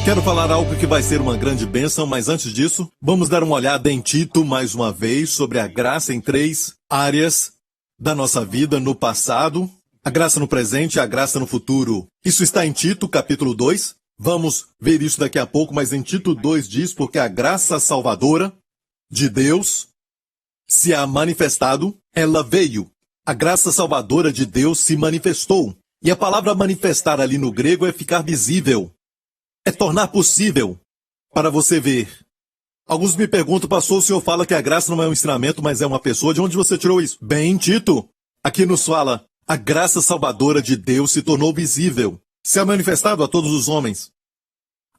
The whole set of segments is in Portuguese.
Quero falar algo que vai ser uma grande bênção, mas antes disso, vamos dar uma olhada em Tito mais uma vez sobre a graça em 3 áreas da nossa vida no passado, a graça no presente e a graça no futuro. Isso está em Tito, capítulo 2. Vamos ver isso daqui a pouco, mas em Tito 2 diz, porque a graça salvadora de Deus se há manifestado, ela veio. A graça salvadora de Deus se manifestou. E a palavra manifestar ali no grego é ficar visível. É tornar possível para você ver. Alguns me perguntam, pastor, o senhor fala que a graça não é um ensinamento, mas é uma pessoa. De onde você tirou isso? Bem, Tito, aqui nos fala, a graça salvadora de Deus se tornou visível. Se é manifestado a todos os homens.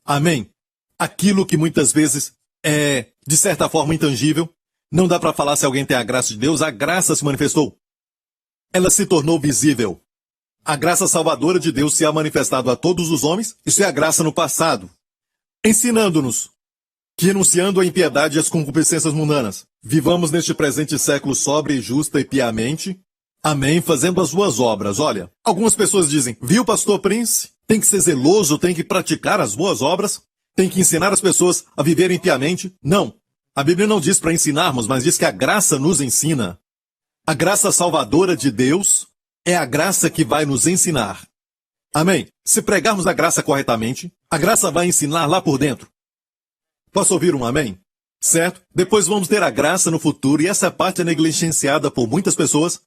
Amém? Aquilo que muitas vezes é, de certa forma, intangível, não dá para falar se alguém tem a graça de Deus, a graça se manifestou. Ela se tornou visível. A graça salvadora de Deus se há manifestado a todos os homens, isso é a graça no passado, ensinando-nos que, renunciando à impiedade e às concupiscências mundanas, vivamos neste presente século sóbria e justa e piamente, amém, fazendo as boas obras. Olha, algumas pessoas dizem, viu, pastor Prince? Tem que ser zeloso, tem que praticar as boas obras, tem que ensinar as pessoas a viverem piamente. Não, a Bíblia não diz para ensinarmos, mas diz que a graça nos ensina. A graça salvadora de Deus é a graça que vai nos ensinar. Amém? Se pregarmos a graça corretamente, a graça vai ensinar lá por dentro. Posso ouvir um amém? Certo? Depois vamos ter a graça no futuro, e essa parte é negligenciada por muitas pessoas,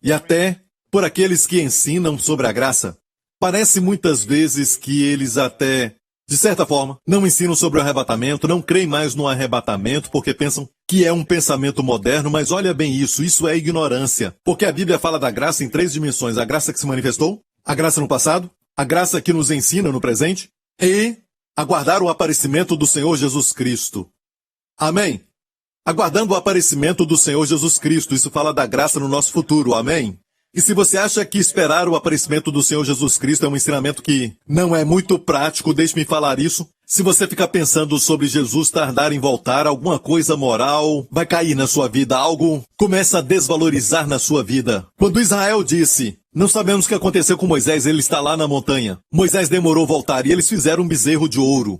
e até por aqueles que ensinam sobre a graça. Parece muitas vezes que eles até, de certa forma, não ensinam sobre o arrebatamento, não creem mais no arrebatamento, porque pensam que é um pensamento moderno, mas olha bem isso é ignorância. Porque a Bíblia fala da graça em 3 dimensões. A graça que se manifestou, a graça no passado, a graça que nos ensina no presente, e aguardar o aparecimento do Senhor Jesus Cristo. Amém? Aguardando o aparecimento do Senhor Jesus Cristo, isso fala da graça no nosso futuro. Amém? E se você acha que esperar o aparecimento do Senhor Jesus Cristo é um ensinamento que não é muito prático, deixe-me falar isso. Se você ficar pensando sobre Jesus tardar em voltar, alguma coisa moral vai cair na sua vida, algo começa a desvalorizar na sua vida. Quando Israel disse, não sabemos o que aconteceu com Moisés, ele está lá na montanha. Moisés demorou a voltar e eles fizeram um bezerro de ouro.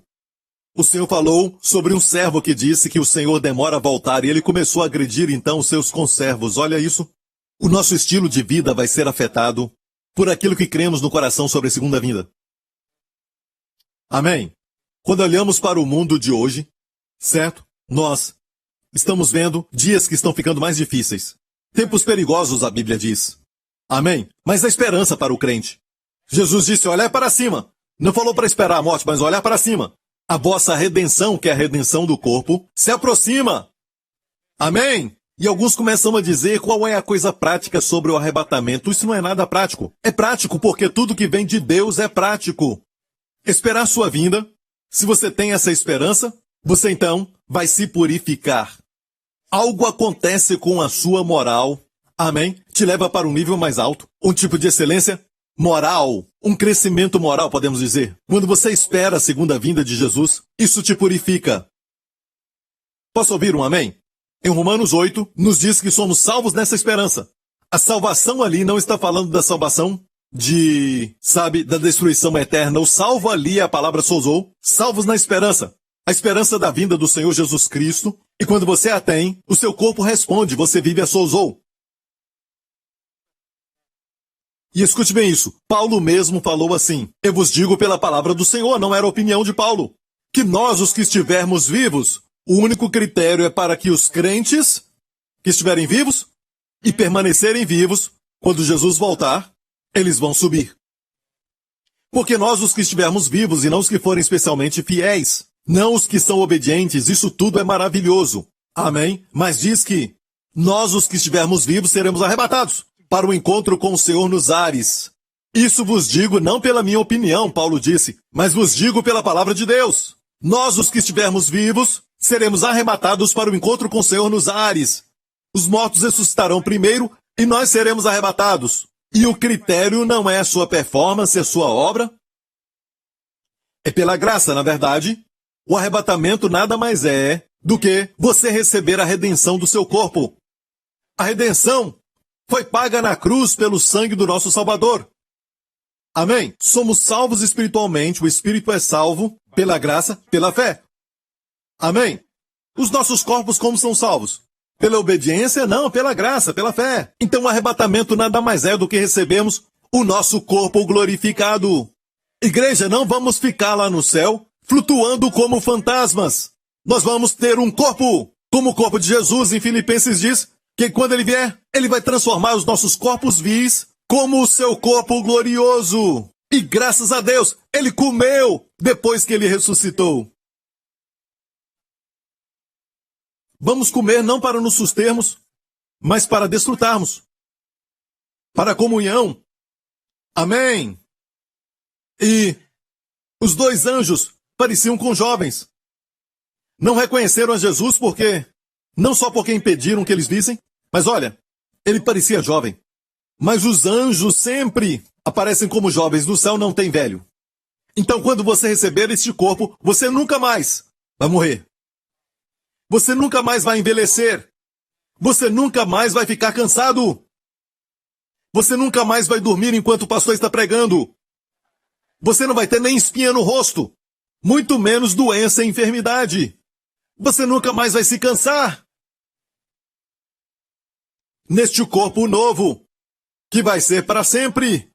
O Senhor falou sobre um servo que disse que o Senhor demora a voltar e ele começou a agredir então os seus conservos. Olha isso. O nosso estilo de vida vai ser afetado por aquilo que cremos no coração sobre a segunda vinda. Amém? Quando olhamos para o mundo de hoje, certo? Nós estamos vendo dias que estão ficando mais difíceis. Tempos perigosos, a Bíblia diz. Amém? Mas há esperança para o crente. Jesus disse, olhar para cima. Não falou para esperar a morte, mas olhar para cima. A vossa redenção, que é a redenção do corpo, se aproxima. Amém? E alguns começam a dizer qual é a coisa prática sobre o arrebatamento. Isso não é nada prático. É prático porque tudo que vem de Deus é prático. Esperar sua vinda, se você tem essa esperança, você então vai se purificar. Algo acontece com a sua moral. Amém? Te leva para um nível mais alto. Um tipo de excelência moral. Um crescimento moral, podemos dizer. Quando você espera a segunda vinda de Jesus, isso te purifica. Posso ouvir um amém? Em Romanos 8, nos diz que somos salvos nessa esperança. A salvação ali não está falando da salvação da destruição eterna. O salvo ali é a palavra sozo, salvos na esperança. A esperança da vinda do Senhor Jesus Cristo. E quando você a tem, o seu corpo responde, você vive a sozo. E escute bem isso. Paulo mesmo falou assim, eu vos digo pela palavra do Senhor, não era a opinião de Paulo, que nós, os que estivermos vivos, o único critério é para que os crentes que estiverem vivos e permanecerem vivos, quando Jesus voltar, eles vão subir. Porque nós, os que estivermos vivos e não os que forem especialmente fiéis, não os que são obedientes, isso tudo é maravilhoso. Amém? Mas diz que nós, os que estivermos vivos, seremos arrebatados para o encontro com o Senhor nos ares. Isso vos digo não pela minha opinião, Paulo disse, mas vos digo pela palavra de Deus. Nós, os que estivermos vivos, seremos arrebatados para o encontro com o Senhor nos ares. Os mortos ressuscitarão primeiro e nós seremos arrebatados. E o critério não é a sua performance, a sua obra. É pela graça, na verdade. O arrebatamento nada mais é do que você receber a redenção do seu corpo. A redenção foi paga na cruz pelo sangue do nosso Salvador. Amém? Somos salvos espiritualmente, o Espírito é salvo, Pela graça, pela fé. Amém? Os nossos corpos como são salvos? Pela obediência? Não, pela graça, pela fé. Então o arrebatamento nada mais é do que recebemos o nosso corpo glorificado. Igreja, não vamos ficar lá no céu flutuando como fantasmas. Nós vamos ter um corpo, como o corpo de Jesus. Em Filipenses diz que quando ele vier, ele vai transformar os nossos corpos vis como o seu corpo glorioso. E graças a Deus, ele comeu depois que ele ressuscitou. Vamos comer não para nos sustermos, mas para desfrutarmos. Para a comunhão. Amém. E os dois anjos pareciam com jovens. Não reconheceram a Jesus não só porque impediram que eles vissem, mas olha, ele parecia jovem. Mas os anjos sempre aparecem como jovens. No céu não tem velho. Então quando você receber este corpo, você nunca mais vai morrer. Você nunca mais vai envelhecer. Você nunca mais vai ficar cansado. Você nunca mais vai dormir enquanto o pastor está pregando. Você não vai ter nem espinha no rosto. Muito menos doença e enfermidade. Você nunca mais vai se cansar. Neste corpo novo, que vai ser para sempre.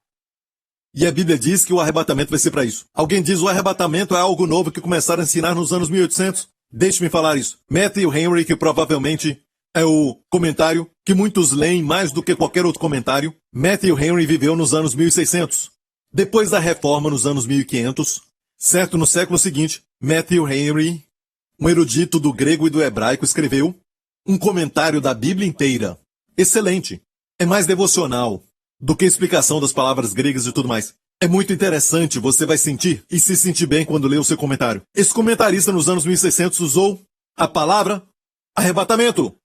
E a Bíblia diz que o arrebatamento vai ser para isso. Alguém diz o arrebatamento é algo novo que começaram a ensinar nos anos 1800. Deixe-me falar isso. Matthew Henry, que provavelmente é o comentário que muitos leem mais do que qualquer outro comentário. Matthew Henry viveu nos anos 1600. Depois da reforma nos anos 1500, certo, no século seguinte, Matthew Henry, um erudito do grego e do hebraico, escreveu um comentário da Bíblia inteira. Excelente. É mais devocional do que explicação das palavras gregas e tudo mais. É muito interessante, você vai sentir e se sentir bem quando lê o seu comentário. Esse comentarista nos anos 1600 usou a palavra arrebatamento.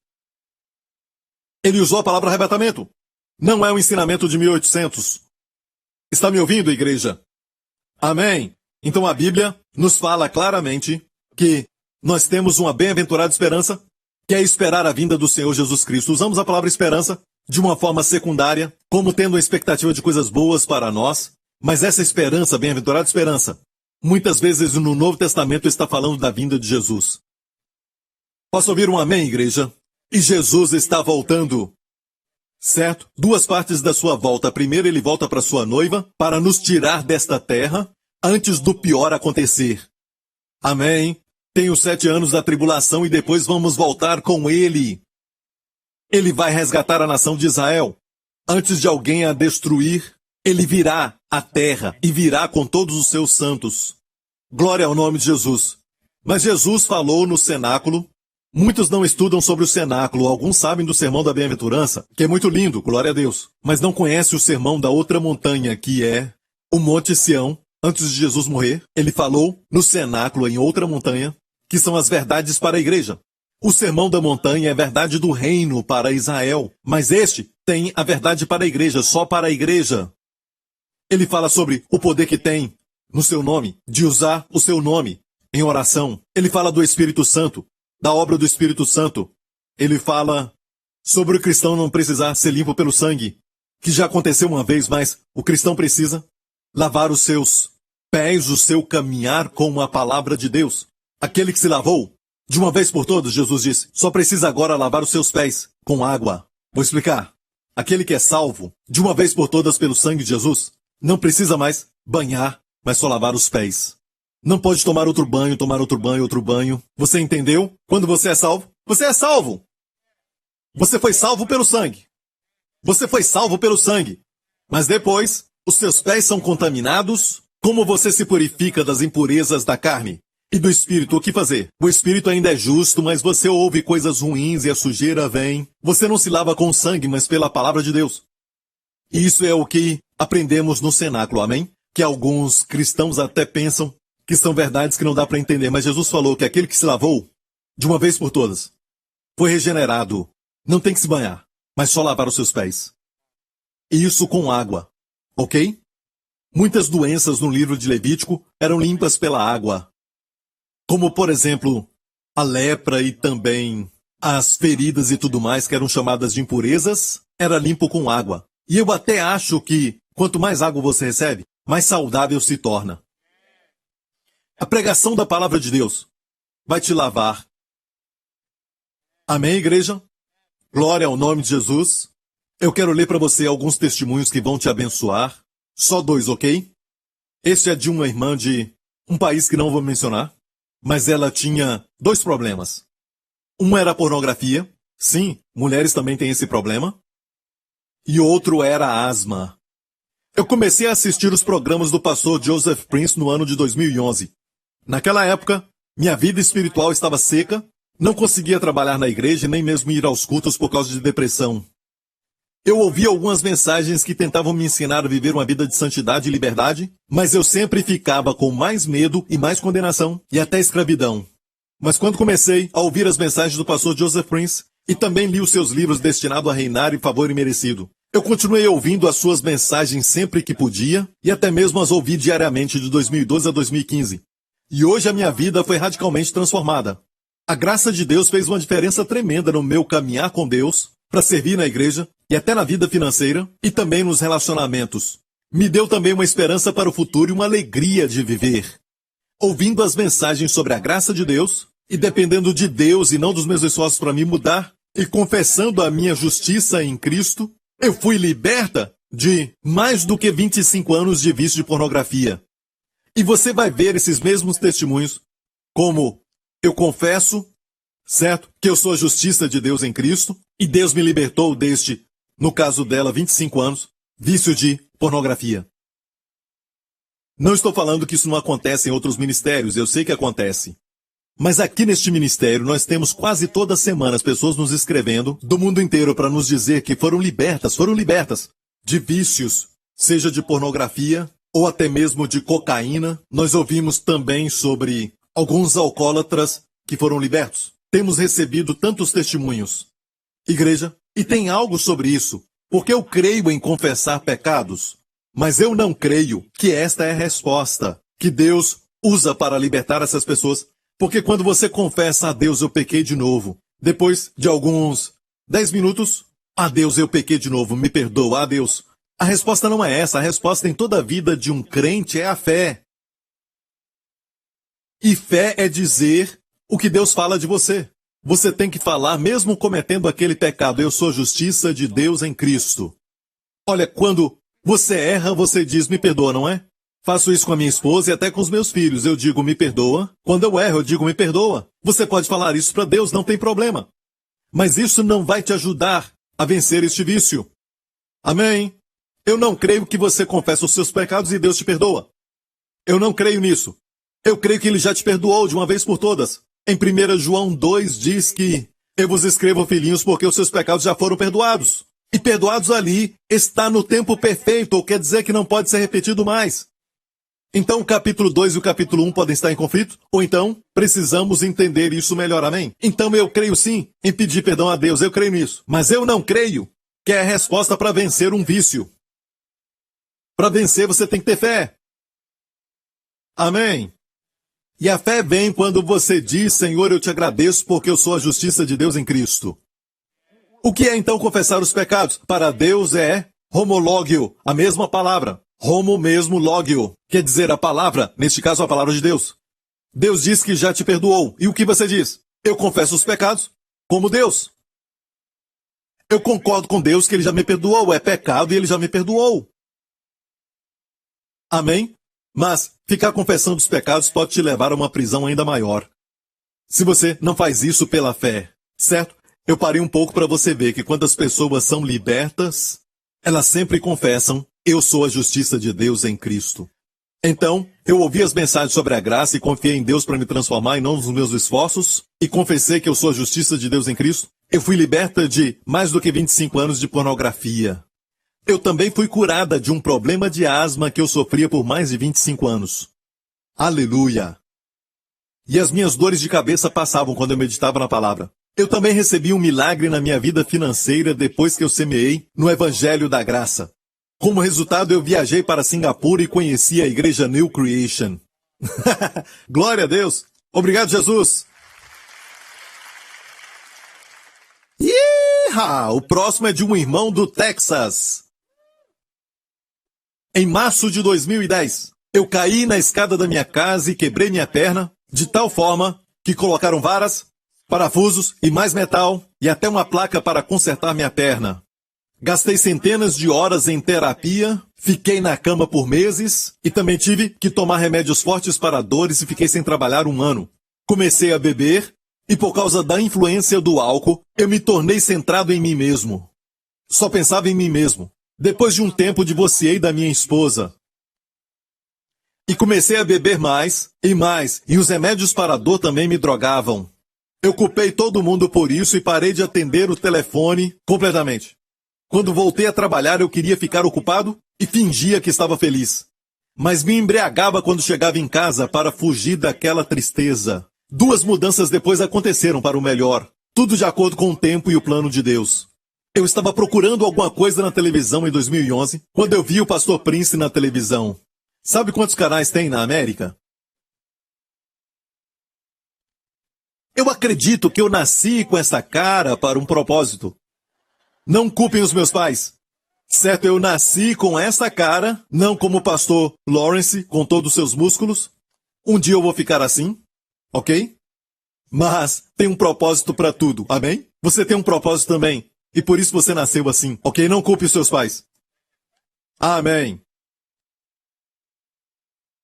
Ele usou a palavra arrebatamento. Não é um ensinamento de 1800. Está me ouvindo, igreja? Amém. Então a Bíblia nos fala claramente que nós temos uma bem-aventurada esperança, que é esperar a vinda do Senhor Jesus Cristo. Usamos a palavra esperança de uma forma secundária, como tendo a expectativa de coisas boas para nós, mas essa esperança, bem-aventurada esperança, muitas vezes no Novo Testamento está falando da vinda de Jesus. Posso ouvir um amém, igreja? E Jesus está voltando. Certo? Duas partes da sua volta. Primeiro, ele volta para sua noiva, para nos tirar desta terra, antes do pior acontecer. Amém? Tem os 7 anos da tribulação e depois vamos voltar com ele. Ele vai resgatar a nação de Israel. Antes de alguém a destruir, ele virá à terra e virá com todos os seus santos. Glória ao nome de Jesus. Mas Jesus falou no cenáculo. Muitos não estudam sobre o cenáculo. Alguns sabem do sermão da bem-aventurança, que é muito lindo, glória a Deus. Mas não conhecem o sermão da outra montanha, que é o Monte Sião. Antes de Jesus morrer, ele falou no cenáculo, em outra montanha, que são as verdades para a igreja. O sermão da montanha é a verdade do reino para Israel, mas este tem a verdade para a igreja, só para a igreja. Ele fala sobre o poder que tem no seu nome, de usar o seu nome em oração. Ele fala do Espírito Santo, da obra do Espírito Santo. Ele fala sobre o cristão não precisar ser limpo pelo sangue, que já aconteceu uma vez, mas o cristão precisa lavar os seus pés, o seu caminhar com a palavra de Deus. Aquele que se lavou, de uma vez por todas, Jesus disse, só precisa agora lavar os seus pés com água. Vou explicar. Aquele que é salvo, de uma vez por todas pelo sangue de Jesus, não precisa mais banhar, mas só lavar os pés. Não pode tomar outro banho, outro banho. Você entendeu? Quando você é salvo, você é salvo. Você foi salvo pelo sangue. Você foi salvo pelo sangue. Mas depois, os seus pés são contaminados. Como você se purifica das impurezas da carne e do espírito? O que fazer? O espírito ainda é justo, mas você ouve coisas ruins e a sujeira vem. Você não se lava com sangue, mas pela palavra de Deus. E isso é o que aprendemos no cenáculo, amém? Que alguns cristãos até pensam que são verdades que não dá para entender, mas Jesus falou que aquele que se lavou, de uma vez por todas, foi regenerado. Não tem que se banhar, mas só lavar os seus pés. E isso com água, ok? Muitas doenças no livro de Levítico eram limpas pela água, como, por exemplo, a lepra e também as feridas e tudo mais, que eram chamadas de impurezas, era limpo com água. E eu até acho que, quanto mais água você recebe, mais saudável se torna. A pregação da palavra de Deus vai te lavar. Amém, igreja? Glória ao nome de Jesus. Eu quero ler para você alguns testemunhos que vão te abençoar. Só 2, ok? Este é de uma irmã de um país que não vou mencionar, mas ela tinha 2 problemas. Um era a pornografia. Sim, mulheres também têm esse problema. E outro era a asma. Eu comecei a assistir os programas do pastor Joseph Prince no ano de 2011. Naquela época, minha vida espiritual estava seca, não conseguia trabalhar na igreja nem mesmo ir aos cultos por causa de depressão. Eu ouvi algumas mensagens que tentavam me ensinar a viver uma vida de santidade e liberdade, mas eu sempre ficava com mais medo e mais condenação e até escravidão. Mas quando comecei a ouvir as mensagens do pastor Joseph Prince e também li os seus livros destinados a reinar em favor imerecido, eu continuei ouvindo as suas mensagens sempre que podia e até mesmo as ouvi diariamente de 2012 a 2015. E hoje a minha vida foi radicalmente transformada. A graça de Deus fez uma diferença tremenda no meu caminhar com Deus, para servir na igreja e até na vida financeira e também nos relacionamentos. Me deu também uma esperança para o futuro e uma alegria de viver. Ouvindo as mensagens sobre a graça de Deus e dependendo de Deus e não dos meus esforços para me mudar e confessando a minha justiça em Cristo, eu fui liberta de mais do que 25 anos de vício de pornografia. E você vai ver esses mesmos testemunhos, como eu confesso, certo, que eu sou a justiça de Deus em Cristo, e Deus me libertou deste, no caso dela, 25 anos, vício de pornografia. Não estou falando que isso não acontece em outros ministérios, eu sei que acontece. Mas aqui neste ministério nós temos quase toda semana as pessoas nos escrevendo do mundo inteiro para nos dizer que foram libertas de vícios, seja de pornografia ou até mesmo de cocaína. Nós ouvimos também sobre alguns alcoólatras que foram libertos. Temos recebido tantos testemunhos. Igreja, e tem algo sobre isso, porque eu creio em confessar pecados, mas eu não creio que esta é a resposta que Deus usa para libertar essas pessoas, porque quando você confessa a Deus, eu pequei de novo, depois de alguns 10 minutos, a Deus, eu pequei de novo, me perdoa, a Deus. A resposta não é essa, a resposta em toda a vida de um crente é a fé. E fé é dizer o que Deus fala de você. Você tem que falar, mesmo cometendo aquele pecado, eu sou justiça de Deus em Cristo. Olha, quando você erra, você diz, me perdoa, não é? Faço isso com a minha esposa e até com os meus filhos. Eu digo, me perdoa. Quando eu erro, eu digo, me perdoa. Você pode falar isso para Deus, não tem problema. Mas isso não vai te ajudar a vencer este vício. Amém? Eu não creio que você confessa os seus pecados e Deus te perdoa. Eu não creio nisso. Eu creio que Ele já te perdoou de uma vez por todas. Em 1 João 2 diz que eu vos escrevo, filhinhos, porque os seus pecados já foram perdoados. E perdoados ali está no tempo perfeito, ou quer dizer que não pode ser repetido mais. Então o capítulo 2 e o capítulo 1 podem estar em conflito? Ou então precisamos entender isso melhor, amém? Então eu creio sim em pedir perdão a Deus, eu creio nisso. Mas eu não creio que é a resposta para vencer um vício. Para vencer você tem que ter fé. Amém? E a fé vem quando você diz, Senhor, eu te agradeço porque eu sou a justiça de Deus em Cristo. O que é então confessar os pecados? Para Deus é homológio, a mesma palavra. Homo mesmo lógio, quer dizer a palavra, neste caso a palavra de Deus. Deus diz que já te perdoou. E o que você diz? Eu confesso os pecados como Deus. Eu concordo com Deus que Ele já me perdoou. É pecado e Ele já me perdoou. Amém? Mas ficar confessando os pecados pode te levar a uma prisão ainda maior. Se você não faz isso pela fé, certo? Eu parei um pouco para você ver que quando as pessoas são libertas, elas sempre confessam, eu sou a justiça de Deus em Cristo. Então, eu ouvi as mensagens sobre a graça e confiei em Deus para me transformar e não nos meus esforços, e confessei que eu sou a justiça de Deus em Cristo. Eu fui liberta de mais do que 25 anos de pornografia. Eu também fui curada de um problema de asma que eu sofria por mais de 25 anos. Aleluia! E as minhas dores de cabeça passavam quando eu meditava na palavra. Eu também recebi um milagre na minha vida financeira depois que eu semeei no Evangelho da Graça. Como resultado, eu viajei para Singapura e conheci a igreja New Creation. Glória a Deus! Obrigado, Jesus! Iha! O próximo é de um irmão do Texas. Em março de 2010, Eu caí na escada da minha casa e quebrei minha perna, de tal forma que colocaram varas, parafusos e mais metal e até uma placa para consertar minha perna. Gastei centenas de horas em terapia, fiquei na cama por meses e também tive que tomar remédios fortes para dores e fiquei sem trabalhar 1 ano. Comecei a beber e por causa da influência do álcool, eu me tornei centrado em mim mesmo. Só pensava em mim mesmo. Depois de um tempo, divorciei da minha esposa. E comecei a beber mais, e os remédios para a dor também me drogavam. Eu culpei todo mundo por isso e parei de atender o telefone completamente. Quando voltei a trabalhar, eu queria ficar ocupado e fingia que estava feliz. Mas me embriagava quando chegava em casa para fugir daquela tristeza. 2 mudanças depois aconteceram para o melhor, tudo de acordo com o tempo e o plano de Deus. Eu estava procurando alguma coisa na televisão em 2011, quando eu vi o Pastor Prince na televisão. Sabe quantos canais tem na América? Eu acredito que eu nasci com essa cara para um propósito. Não culpem os meus pais. Certo, eu nasci com essa cara, não como o pastor Lawrence, com todos os seus músculos. Um dia eu vou ficar assim, ok? Mas tem um propósito para tudo, amém? Você tem um propósito também, e por isso você nasceu assim, ok? Não culpe os seus pais. Amém.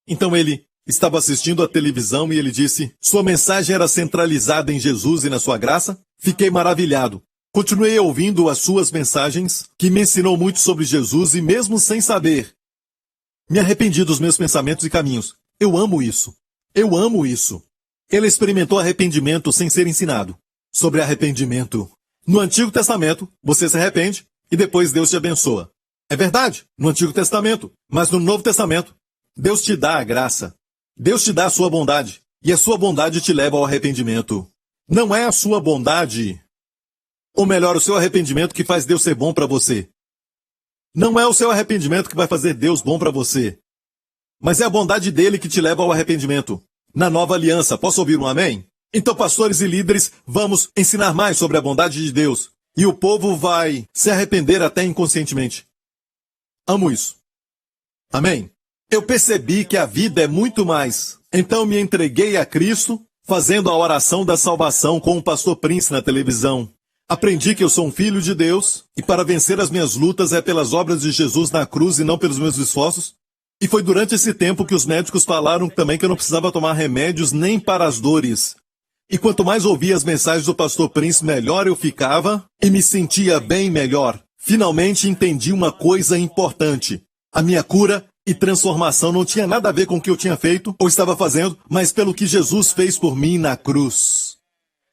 Então ele estava assistindo a televisão e ele disse, sua mensagem era centralizada em Jesus e na sua graça? Fiquei maravilhado. Continuei ouvindo as suas mensagens, que me ensinou muito sobre Jesus e mesmo sem saber, me arrependi dos meus pensamentos e caminhos. Eu amo isso. Eu amo isso. Ele experimentou arrependimento sem ser ensinado. Sobre arrependimento. No Antigo Testamento, você se arrepende e depois Deus te abençoa. É verdade, no Antigo Testamento. Mas no Novo Testamento, Deus te dá a graça. Deus te dá a sua bondade. E a sua bondade te leva ao arrependimento. Não é a sua bondade, ou melhor, o seu arrependimento que faz Deus ser bom para você. Não é o seu arrependimento que vai fazer Deus bom para você. Mas é a bondade dele que te leva ao arrependimento. Na nova aliança, posso ouvir um amém? Então, pastores e líderes, vamos ensinar mais sobre a bondade de Deus. E o povo vai se arrepender até inconscientemente. Amo isso. Amém? Eu percebi que a vida é muito mais. Então me entreguei a Cristo, fazendo a oração da salvação com o pastor Prince na televisão. Aprendi que eu sou um filho de Deus, e para vencer as minhas lutas é pelas obras de Jesus na cruz e não pelos meus esforços. E foi durante esse tempo que os médicos falaram também que eu não precisava tomar remédios nem para as dores. E quanto mais ouvia as mensagens do pastor Prince, melhor eu ficava e me sentia bem melhor. Finalmente entendi uma coisa importante. A minha cura e transformação não tinha nada a ver com o que eu tinha feito ou estava fazendo, mas pelo que Jesus fez por mim na cruz.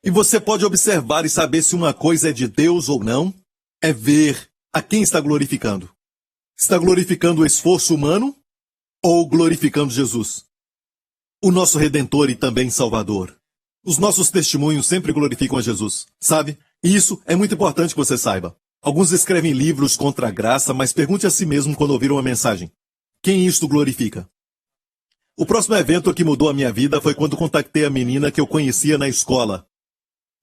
E você pode observar e saber se uma coisa é de Deus ou não, é ver a quem está glorificando. Está glorificando o esforço humano ou glorificando Jesus? O nosso Redentor e também Salvador. Os nossos testemunhos sempre glorificam a Jesus, sabe? E isso é muito importante que você saiba. Alguns escrevem livros contra a graça, mas pergunte a si mesmo quando ouvir uma mensagem. Quem isto glorifica? O próximo evento que mudou a minha vida foi quando contactei a menina que eu conhecia na escola.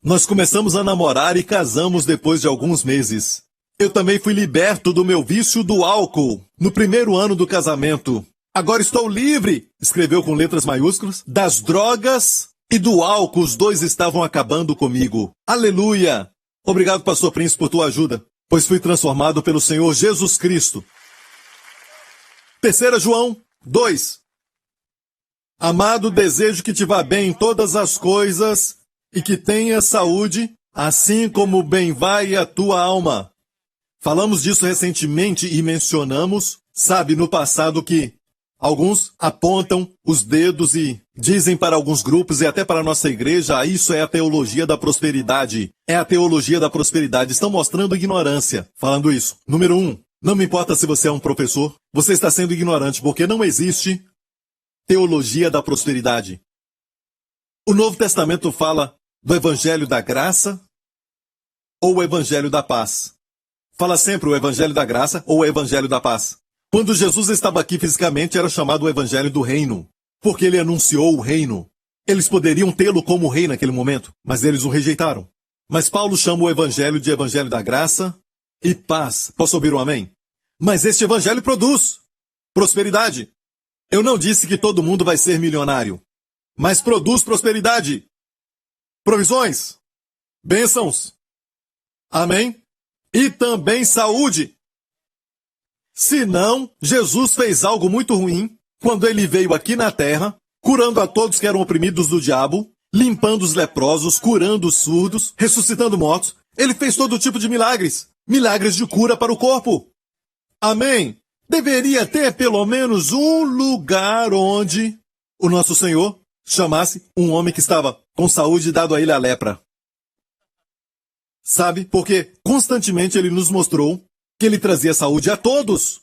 Nós começamos a namorar e casamos depois de alguns meses. Eu também fui liberto do meu vício do álcool no primeiro ano do casamento. Agora estou livre, escreveu com letras maiúsculas, das drogas e do álcool. Os dois estavam acabando comigo. Aleluia! Obrigado, pastor Prince, por tua ajuda, pois fui transformado pelo Senhor Jesus Cristo. 3 João 2. Amado, desejo que te vá bem em todas as coisas e que tenha saúde, assim como bem vai a tua alma. Falamos disso recentemente e mencionamos, sabe, no passado que alguns apontam os dedos e dizem para alguns grupos e até para a nossa igreja, isso é a teologia da prosperidade. É a teologia da prosperidade. Estão mostrando ignorância falando isso. Número 1. Não me importa se você é um professor, você está sendo ignorante porque não existe teologia da prosperidade. O Novo Testamento fala do Evangelho da Graça ou o Evangelho da Paz. Fala sempre o Evangelho da Graça ou o Evangelho da Paz. Quando Jesus estava aqui fisicamente, era chamado o Evangelho do Reino, porque ele anunciou o reino. Eles poderiam tê-lo como rei naquele momento, mas eles o rejeitaram. Mas Paulo chama o Evangelho de Evangelho da Graça e Paz. Posso ouvir um amém? Mas este Evangelho produz prosperidade. Eu não disse que todo mundo vai ser milionário, mas produz prosperidade, provisões, bênçãos. Amém? E também saúde. Senão, Jesus fez algo muito ruim quando ele veio aqui na terra, curando a todos que eram oprimidos do diabo, limpando os leprosos, curando os surdos, ressuscitando mortos. Ele fez todo tipo de milagres. Milagres de cura para o corpo. Amém? Deveria ter pelo menos um lugar onde o nosso Senhor chamasse um homem que estava com saúde dado a ele a lepra. Sabe? Porque constantemente ele nos mostrou que ele trazia saúde a todos.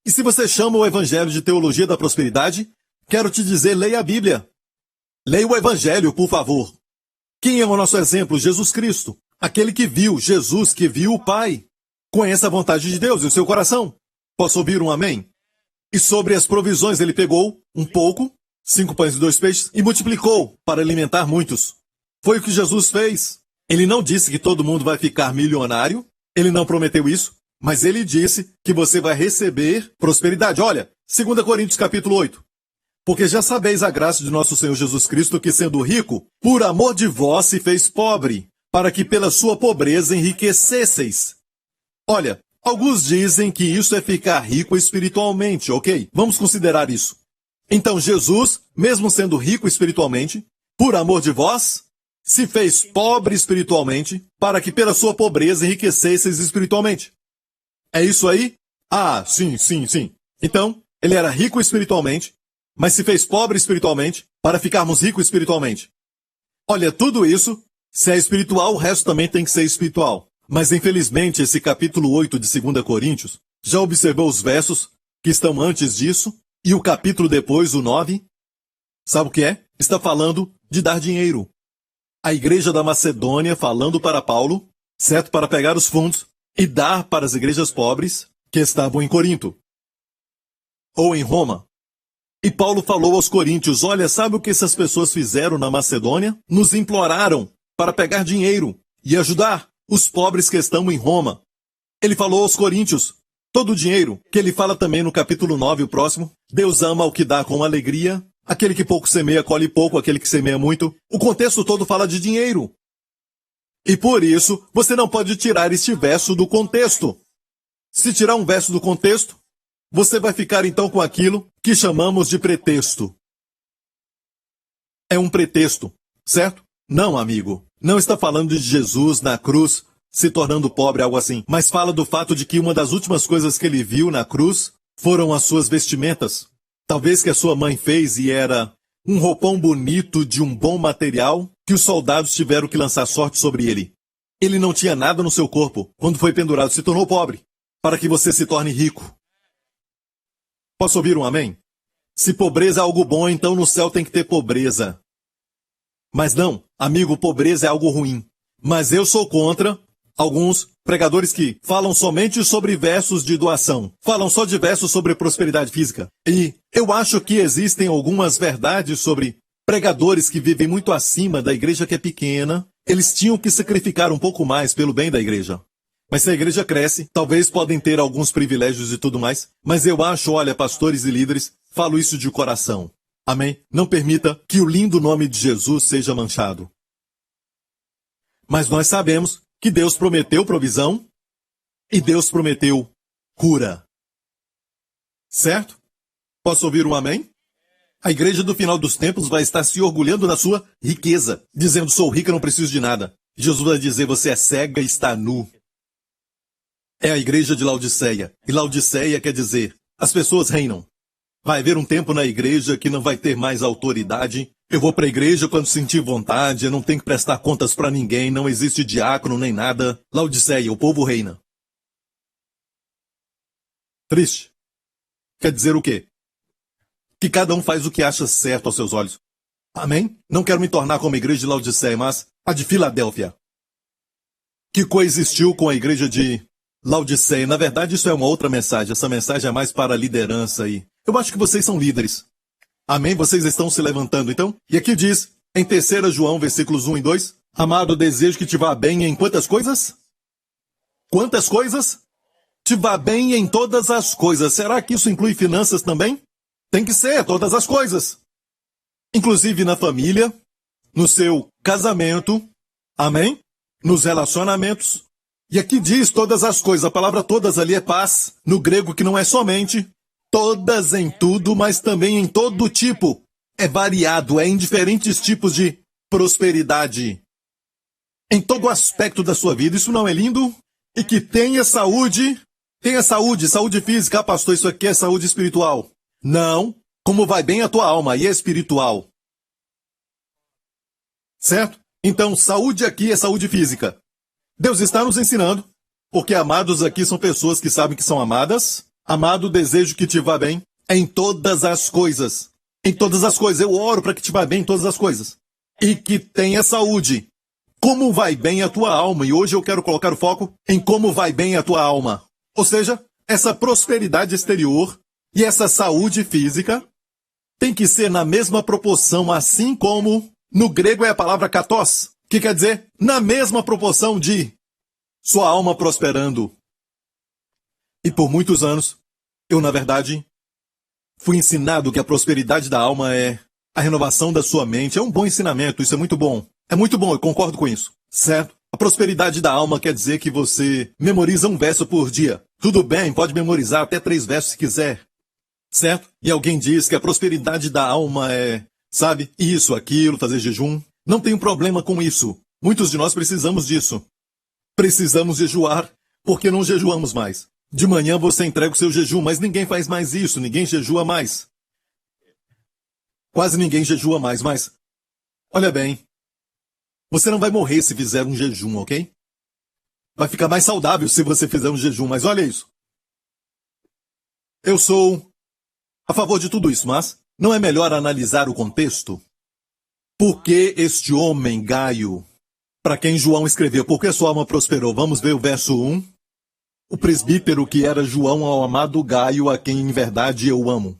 E se você chama o Evangelho de Teologia da Prosperidade, quero te dizer, leia a Bíblia. Leia o Evangelho, por favor. Quem é o nosso exemplo? Jesus Cristo. Aquele que viu, Jesus que viu o Pai. Conheça a vontade de Deus e o seu coração. Posso ouvir um amém? E sobre as provisões ele pegou um pouco, 5 pães e 2 peixes, e multiplicou para alimentar muitos. Foi o que Jesus fez. Ele não disse que todo mundo vai ficar milionário. Ele não prometeu isso. Mas ele disse que você vai receber prosperidade. Olha, 2 Coríntios capítulo 8. Porque já sabeis a graça de nosso Senhor Jesus Cristo, que sendo rico, por amor de vós se fez pobre, para que pela sua pobreza enriquecesseis. Olha, alguns dizem que isso é ficar rico espiritualmente, ok? Vamos considerar isso. Então Jesus, mesmo sendo rico espiritualmente, por amor de vós, se fez pobre espiritualmente, para que pela sua pobreza enriquecesseis espiritualmente. É isso aí? Ah, sim. Então, ele era rico espiritualmente, mas se fez pobre espiritualmente, para ficarmos ricos espiritualmente. Olha, tudo isso, se é espiritual, o resto também tem que ser espiritual. Mas infelizmente, esse capítulo 8 de 2 Coríntios, já observou os versos que estão antes disso, e o capítulo depois, o 9? Sabe o que é? Está falando de dar dinheiro. A igreja da Macedônia falando para Paulo, certo? Para pegar os fundos e dar para as igrejas pobres que estavam em Corinto. Ou em Roma. E Paulo falou aos coríntios, olha, sabe o que essas pessoas fizeram na Macedônia? Nos imploraram para pegar dinheiro e ajudar os pobres que estão em Roma. Ele falou aos coríntios, todo o dinheiro, que ele fala também no capítulo 9, o próximo, Deus ama o que dá com alegria, aquele que pouco semeia, colhe pouco, aquele que semeia muito. O contexto todo fala de dinheiro. E por isso, você não pode tirar este verso do contexto. Se tirar um verso do contexto, você vai ficar então com aquilo que chamamos de pretexto. É um pretexto, certo? Não, amigo. Não está falando de Jesus na cruz se tornando pobre, algo assim. Mas fala do fato de que uma das últimas coisas que ele viu na cruz foram as suas vestimentas. Talvez que a sua mãe fez e era um roupão bonito de um bom material que os soldados tiveram que lançar sorte sobre ele. Ele não tinha nada no seu corpo. Quando foi pendurado, se tornou pobre, para que você se torne rico. Posso ouvir um amém? Se pobreza é algo bom, então no céu tem que ter pobreza. Mas não, amigo, pobreza é algo ruim. Mas eu sou contra alguns pregadores que falam somente sobre versos de doação. Falam só de versos sobre prosperidade física. E eu acho que existem algumas verdades sobre pregadores que vivem muito acima da igreja que é pequena. Eles tinham que sacrificar um pouco mais pelo bem da igreja. Mas se a igreja cresce, talvez podem ter alguns privilégios e tudo mais. Mas eu acho, olha, pastores e líderes, falo isso de coração. Amém? Não permita que o lindo nome de Jesus seja manchado. Mas nós sabemos que Deus prometeu provisão e Deus prometeu cura. Certo? Posso ouvir um amém? A igreja do final dos tempos vai estar se orgulhando da sua riqueza, dizendo, sou rica, não preciso de nada. Jesus vai dizer, você é cega e está nu. É a igreja de Laodiceia. E Laodiceia quer dizer, as pessoas reinam. Vai haver um tempo na igreja que não vai ter mais autoridade. Eu vou para a igreja quando sentir vontade, eu não tenho que prestar contas para ninguém, não existe diácono nem nada. Laodiceia, o povo reina. Triste. Quer dizer o quê? Que cada um faz o que acha certo aos seus olhos. Amém? Não quero me tornar como a igreja de Laodiceia, mas a de Filadélfia, que coexistiu com a igreja de Laodiceia. Na verdade, isso é uma outra mensagem. Essa mensagem é mais para a liderança aí. Eu acho que vocês são líderes. Amém? Vocês estão se levantando, então? E aqui diz, em 3 João, versículos 1 e 2, amado, desejo que te vá bem em quantas coisas? Quantas coisas? Te vá bem em todas as coisas. Será que isso inclui finanças também? Tem que ser todas as coisas. Inclusive na família, no seu casamento, amém? Nos relacionamentos. E aqui diz todas as coisas, a palavra todas ali é paz, no grego que não é somente, todas em tudo, mas também em todo tipo. É variado, é em diferentes tipos de prosperidade. Em todo aspecto da sua vida, isso não é lindo? E que tenha saúde saúde física, pastor, isso aqui é saúde espiritual. Não, como vai bem a tua alma, e é espiritual. Certo? Então, saúde aqui é saúde física. Deus está nos ensinando, porque amados aqui são pessoas que sabem que são amadas. Amado, desejo que te vá bem em todas as coisas. Em todas as coisas. Eu oro para que te vá bem em todas as coisas. E que tenha saúde. Como vai bem a tua alma? E hoje eu quero colocar o foco em como vai bem a tua alma. Ou seja, essa prosperidade exterior e essa saúde física tem que ser na mesma proporção, assim como no grego é a palavra katos, que quer dizer na mesma proporção de sua alma prosperando. E por muitos anos, eu, na verdade, fui ensinado que a prosperidade da alma é a renovação da sua mente. É um bom ensinamento, isso é muito bom. É muito bom, eu concordo com isso, certo? A prosperidade da alma quer dizer que você memoriza um verso por dia. Tudo bem, pode memorizar até 3 versos se quiser, certo? E alguém diz que a prosperidade da alma é, sabe, isso, aquilo, fazer jejum. Não tenho problema com isso. Muitos de nós precisamos disso. Precisamos jejuar, porque não jejuamos mais. De manhã você entrega o seu jejum, mas ninguém faz mais isso, ninguém jejua mais. Quase ninguém jejua mais, mas olha bem, você não vai morrer se fizer um jejum, ok? Vai ficar mais saudável se você fizer um jejum, mas olha isso. Eu sou a favor de tudo isso, mas não é melhor analisar o contexto? Por que este homem, Gaio, para quem João escreveu, por que sua alma prosperou? Vamos ver o verso 1. O presbítero que era João ao amado Gaio, a quem em verdade eu amo.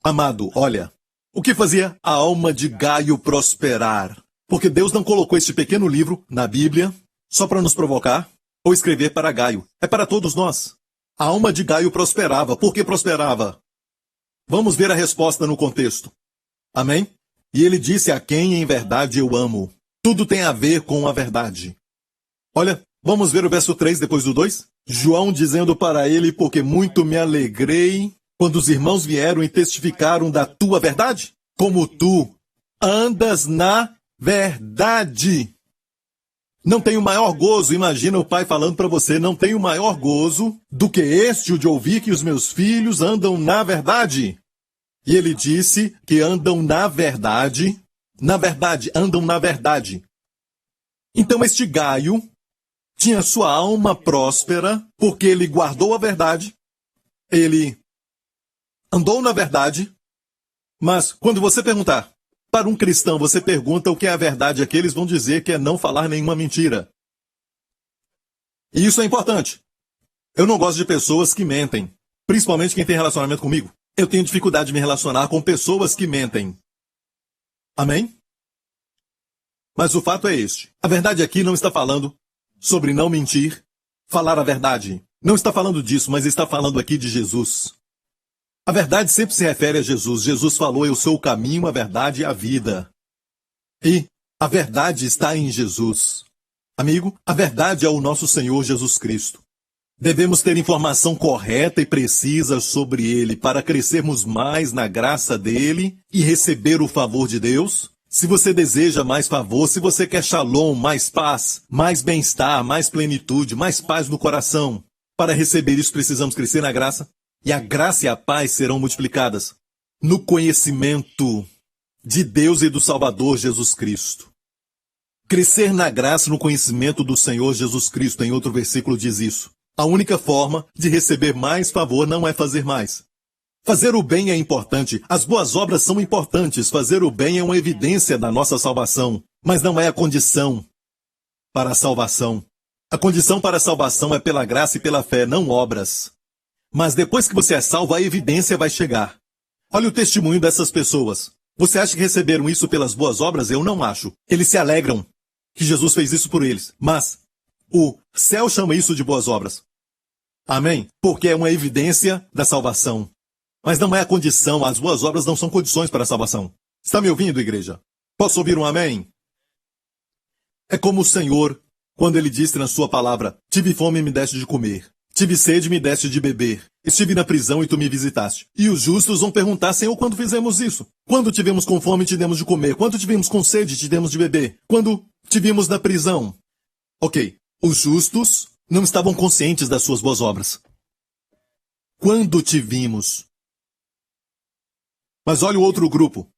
Amado, olha, o que fazia a alma de Gaio prosperar? Porque Deus não colocou este pequeno livro na Bíblia só para nos provocar ou escrever para Gaio. É para todos nós. A alma de Gaio prosperava. Por que prosperava? Vamos ver a resposta no contexto. Amém? E ele disse a quem em verdade eu amo. Tudo tem a ver com a verdade. Olha, vamos ver o verso 3 depois do 2? João dizendo para ele, porque muito me alegrei quando os irmãos vieram e testificaram da tua verdade, como tu andas na verdade. Não tenho maior gozo, imagina o pai falando para você, não tenho maior gozo do que este, o de ouvir que os meus filhos andam na verdade. E ele disse que andam na verdade, andam na verdade. Então este Gaio tinha sua alma próspera, porque ele guardou a verdade, ele andou na verdade, mas quando você perguntar para um cristão, você pergunta o que é a verdade aqui, eles vão dizer que é não falar nenhuma mentira. E isso é importante. Eu não gosto de pessoas que mentem, principalmente quem tem relacionamento comigo. Eu tenho dificuldade de me relacionar com pessoas que mentem. Amém? Mas o fato é este. A verdade aqui não está falando sobre não mentir, falar a verdade. Não está falando disso, mas está falando aqui de Jesus. A verdade sempre se refere a Jesus. Jesus falou, eu sou o caminho, a verdade e a vida. E a verdade está em Jesus. Amigo, a verdade é o nosso Senhor Jesus Cristo. Devemos ter informação correta e precisa sobre Ele para crescermos mais na graça dEle e receber o favor de Deus. Se você deseja mais favor, se você quer shalom, mais paz, mais bem-estar, mais plenitude, mais paz no coração, para receber isso precisamos crescer na graça. E a graça e a paz serão multiplicadas no conhecimento de Deus e do Salvador Jesus Cristo. Crescer na graça e no conhecimento do Senhor Jesus Cristo, em outro versículo diz isso. A única forma de receber mais favor não é fazer mais. Fazer o bem é importante, as boas obras são importantes, fazer o bem é uma evidência da nossa salvação, mas não é a condição para a salvação. A condição para a salvação é pela graça e pela fé, não obras. Mas depois que você é salvo, a evidência vai chegar. Olha o testemunho dessas pessoas. Você acha que receberam isso pelas boas obras? Eu não acho. Eles se alegram que Jesus fez isso por eles. Mas o céu chama isso de boas obras. Amém? Porque é uma evidência da salvação. Mas não é a condição, as boas obras não são condições para a salvação. Está me ouvindo, igreja? Posso ouvir um amém? É como o Senhor, quando ele disse na sua palavra, tive fome e me deste de comer. Tive sede e me deste de beber. Estive na prisão e tu me visitaste. E os justos vão perguntar, Senhor, quando fizemos isso? Quando tivemos com fome e te demos de comer? Quando tivemos com sede e te demos de beber? Quando tivemos na prisão? Ok, os justos não estavam conscientes das suas boas obras. Quando te vimos? Mas olha o outro grupo.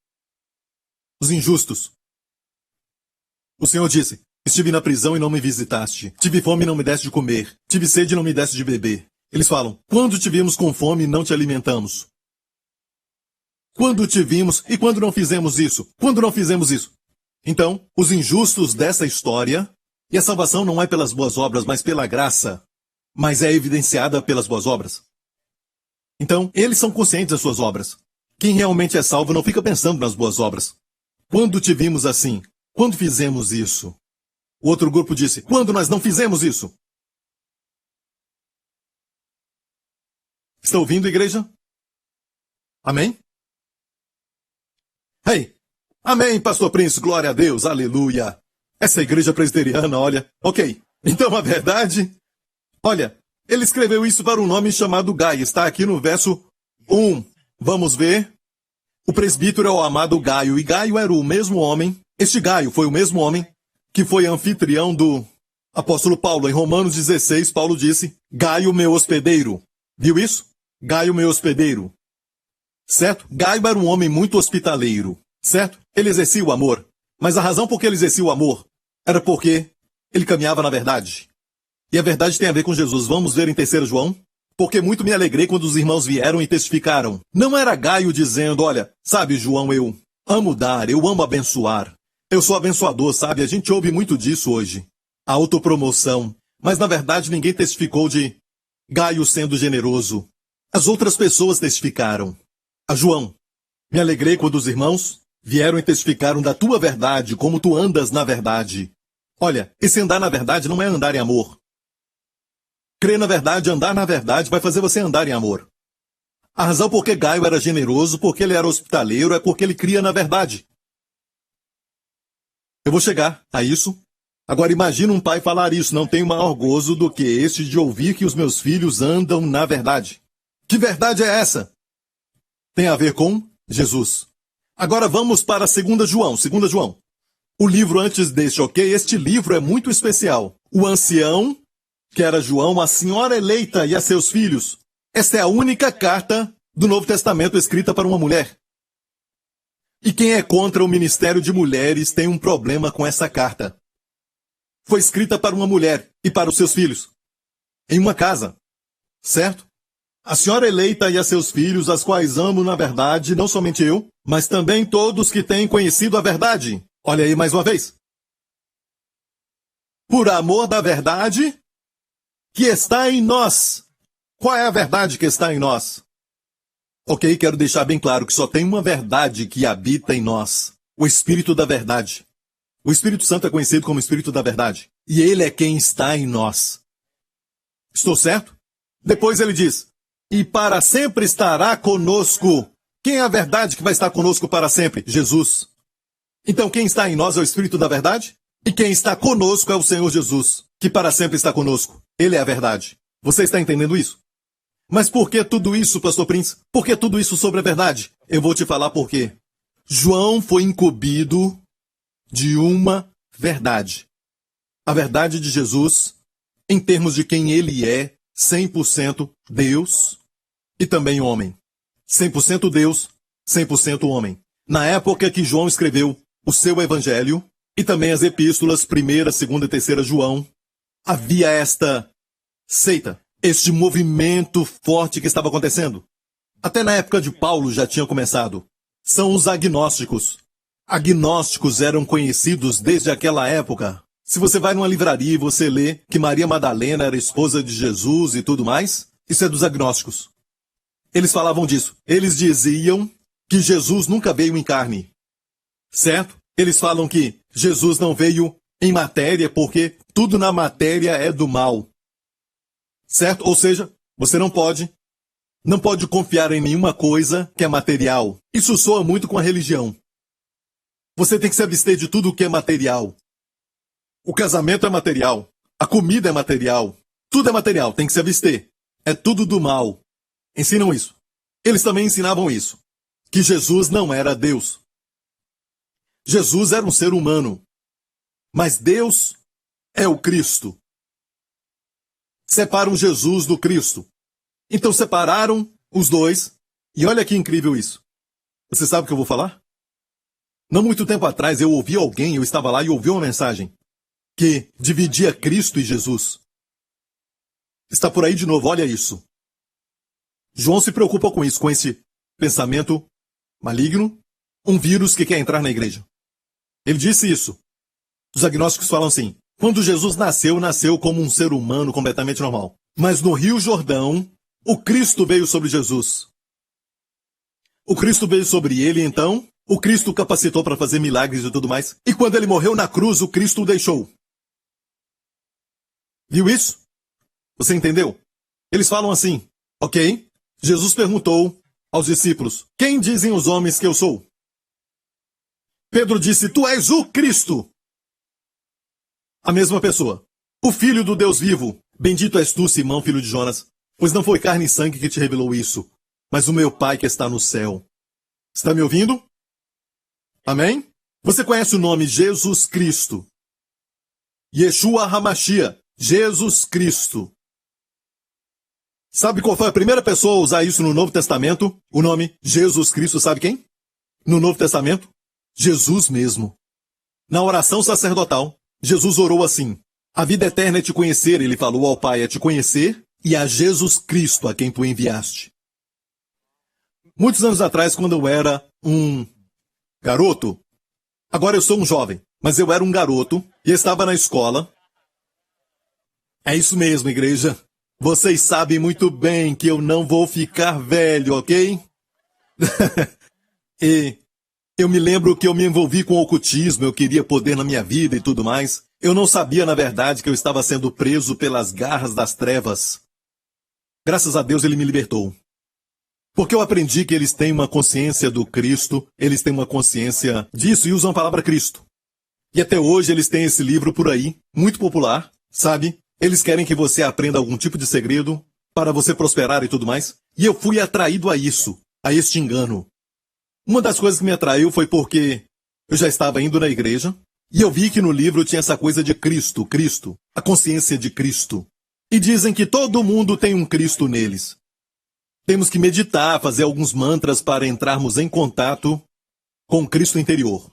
Os injustos. O Senhor disse, estive na prisão e não me visitaste. Tive fome e não me deste de comer. Tive sede e não me deste de beber. Eles falam, quando te vimos com fome e não te alimentamos? Quando te vimos e quando não fizemos isso? Quando não fizemos isso? Então, os injustos dessa história, e a salvação não é pelas boas obras, mas pela graça, mas é evidenciada pelas boas obras. Então, eles são conscientes das suas obras. Quem realmente é salvo não fica pensando nas boas obras. Quando te vimos assim? Quando fizemos isso? O outro grupo disse, quando nós não fizemos isso? Está ouvindo, igreja? Amém? Hey! Amém, pastor Prince, glória a Deus, aleluia. Essa igreja presbiteriana, olha. Ok, então a verdade... Olha, ele escreveu isso para um nome chamado Gaio, está aqui no verso 1. Vamos ver. O presbítero é o amado Gaio, e Gaio era o mesmo homem. Este Gaio foi o mesmo homem que foi anfitrião do apóstolo Paulo. Em Romanos 16, Paulo disse, Gaio, meu hospedeiro. Viu isso? Gaio, meu hospedeiro. Certo? Gaio era um homem muito hospitaleiro. Certo? Ele exercia o amor. Mas a razão por que ele exercia o amor era porque ele caminhava na verdade. E a verdade tem a ver com Jesus. Vamos ver em 3 João? Porque muito me alegrei quando os irmãos vieram e testificaram. Não era Gaio dizendo, olha, sabe, João, eu amo dar, eu amo abençoar. Eu sou abençoador, sabe? A gente ouve muito disso hoje. A autopromoção. Mas na verdade ninguém testificou de Gaio sendo generoso. As outras pessoas testificaram. A João. Me alegrei quando os irmãos vieram e testificaram da tua verdade, como tu andas na verdade. Olha, esse andar na verdade não é andar em amor. Crer na verdade, andar na verdade, vai fazer você andar em amor. A razão por que Gaio era generoso, porque ele era hospitaleiro, é porque ele cria na verdade. Eu vou chegar a isso. Agora imagina um pai falar isso, não tenho maior gozo do que este de ouvir que os meus filhos andam na verdade. Que verdade é essa? Tem a ver com Jesus. Agora vamos para 2 João. 2 João. O livro antes deste, ok? Este livro é muito especial. O ancião, que era João, a senhora eleita e a seus filhos. Esta é a única carta do Novo Testamento escrita para uma mulher. E quem é contra o ministério de mulheres tem um problema com essa carta. Foi escrita para uma mulher e para os seus filhos. Em uma casa. Certo? A senhora eleita e a seus filhos, as quais amo na verdade, não somente eu, mas também todos que têm conhecido a verdade. Olha aí mais uma vez. Por amor da verdade que está em nós. Qual é a verdade que está em nós? Ok, quero deixar bem claro que só tem uma verdade que habita em nós. O Espírito da Verdade. O Espírito Santo é conhecido como Espírito da Verdade. E ele é quem está em nós. Estou certo? Depois ele diz, e para sempre estará conosco. Quem é a verdade que vai estar conosco para sempre? Jesus. Então quem está em nós é o Espírito da Verdade? E quem está conosco é o Senhor Jesus, que para sempre está conosco. Ele é a verdade. Você está entendendo isso? Mas por que tudo isso, pastor Prince? Por que tudo isso sobre a verdade? Eu vou te falar por quê. João foi incumbido de uma verdade. A verdade de Jesus, em termos de quem ele é, 100% Deus e também homem. 100% Deus, 100% homem. Na época que João escreveu o seu evangelho, e também as epístolas 1ª, 2ª e 3ª João, havia esta seita, este movimento forte que estava acontecendo. Até na época de Paulo já tinha começado. São os agnósticos. Agnósticos eram conhecidos desde aquela época. Se você vai numa livraria e você lê que Maria Madalena era esposa de Jesus e tudo mais, isso é dos agnósticos. Eles falavam disso. Eles diziam que Jesus nunca veio em carne. Certo? Eles falam que Jesus não veio em matéria porque tudo na matéria é do mal. Certo? Ou seja, você não pode não pode confiar em nenhuma coisa que é material. Isso soa muito com a religião. Você tem que se abster de tudo o que é material. O casamento é material. A comida é material. Tudo é material, tem que se abster. É tudo do mal. Ensinam isso. Eles também ensinavam isso. Que Jesus não era Deus. Jesus era um ser humano. Mas Deus é o Cristo. Separam Jesus do Cristo. Então separaram os dois. E olha que incrível isso. Você sabe o que eu vou falar? Não muito tempo atrás eu ouvi alguém, eu estava lá e ouvi uma mensagem que dividia Cristo e Jesus. Está por aí de novo, olha isso. João se preocupa com isso, com esse pensamento maligno, um vírus que quer entrar na igreja. Ele disse isso. Os agnósticos falam assim: quando Jesus nasceu, nasceu como um ser humano completamente normal. Mas no Rio Jordão, o Cristo veio sobre Jesus. O Cristo veio sobre ele, então, o Cristo o capacitou para fazer milagres e tudo mais. E quando ele morreu na cruz, o Cristo o deixou. Viu isso? Você entendeu? Eles falam assim, ok? Jesus perguntou aos discípulos: quem dizem os homens que eu sou? Pedro disse: tu és o Cristo. A mesma pessoa. O Filho do Deus vivo. Bendito és tu, Simão, filho de Jonas, pois não foi carne e sangue que te revelou isso, mas o meu Pai que está no céu. Está me ouvindo? Amém? Você conhece o nome Jesus Cristo. Yeshua HaMashiach. Jesus Cristo. Sabe qual foi a primeira pessoa a usar isso no Novo Testamento? O nome Jesus Cristo, sabe quem? No Novo Testamento? Jesus mesmo. Na oração sacerdotal, Jesus orou assim: a vida eterna é te conhecer, ele falou ao Pai, é te conhecer, e a Jesus Cristo, a quem tu enviaste. Muitos anos atrás, quando eu era um garoto, agora eu sou um jovem, mas eu era um garoto e estava na escola. É isso mesmo, igreja. Vocês sabem muito bem que eu não vou ficar velho, ok? E eu me lembro que eu me envolvi com o ocultismo, eu queria poder na minha vida e tudo mais. Eu não sabia, na verdade, que eu estava sendo preso pelas garras das trevas. Graças a Deus ele me libertou. Porque eu aprendi que eles têm uma consciência do Cristo, eles têm uma consciência disso e usam a palavra Cristo. E até hoje eles têm esse livro por aí, muito popular, sabe? Eles querem que você aprenda algum tipo de segredo para você prosperar e tudo mais. E eu fui atraído a isso, a este engano. Uma das coisas que me atraiu foi porque eu já estava indo na igreja e eu vi que no livro tinha essa coisa de Cristo, a consciência de Cristo. E dizem que todo mundo tem um Cristo neles. Temos que meditar, fazer alguns mantras para entrarmos em contato com o Cristo interior.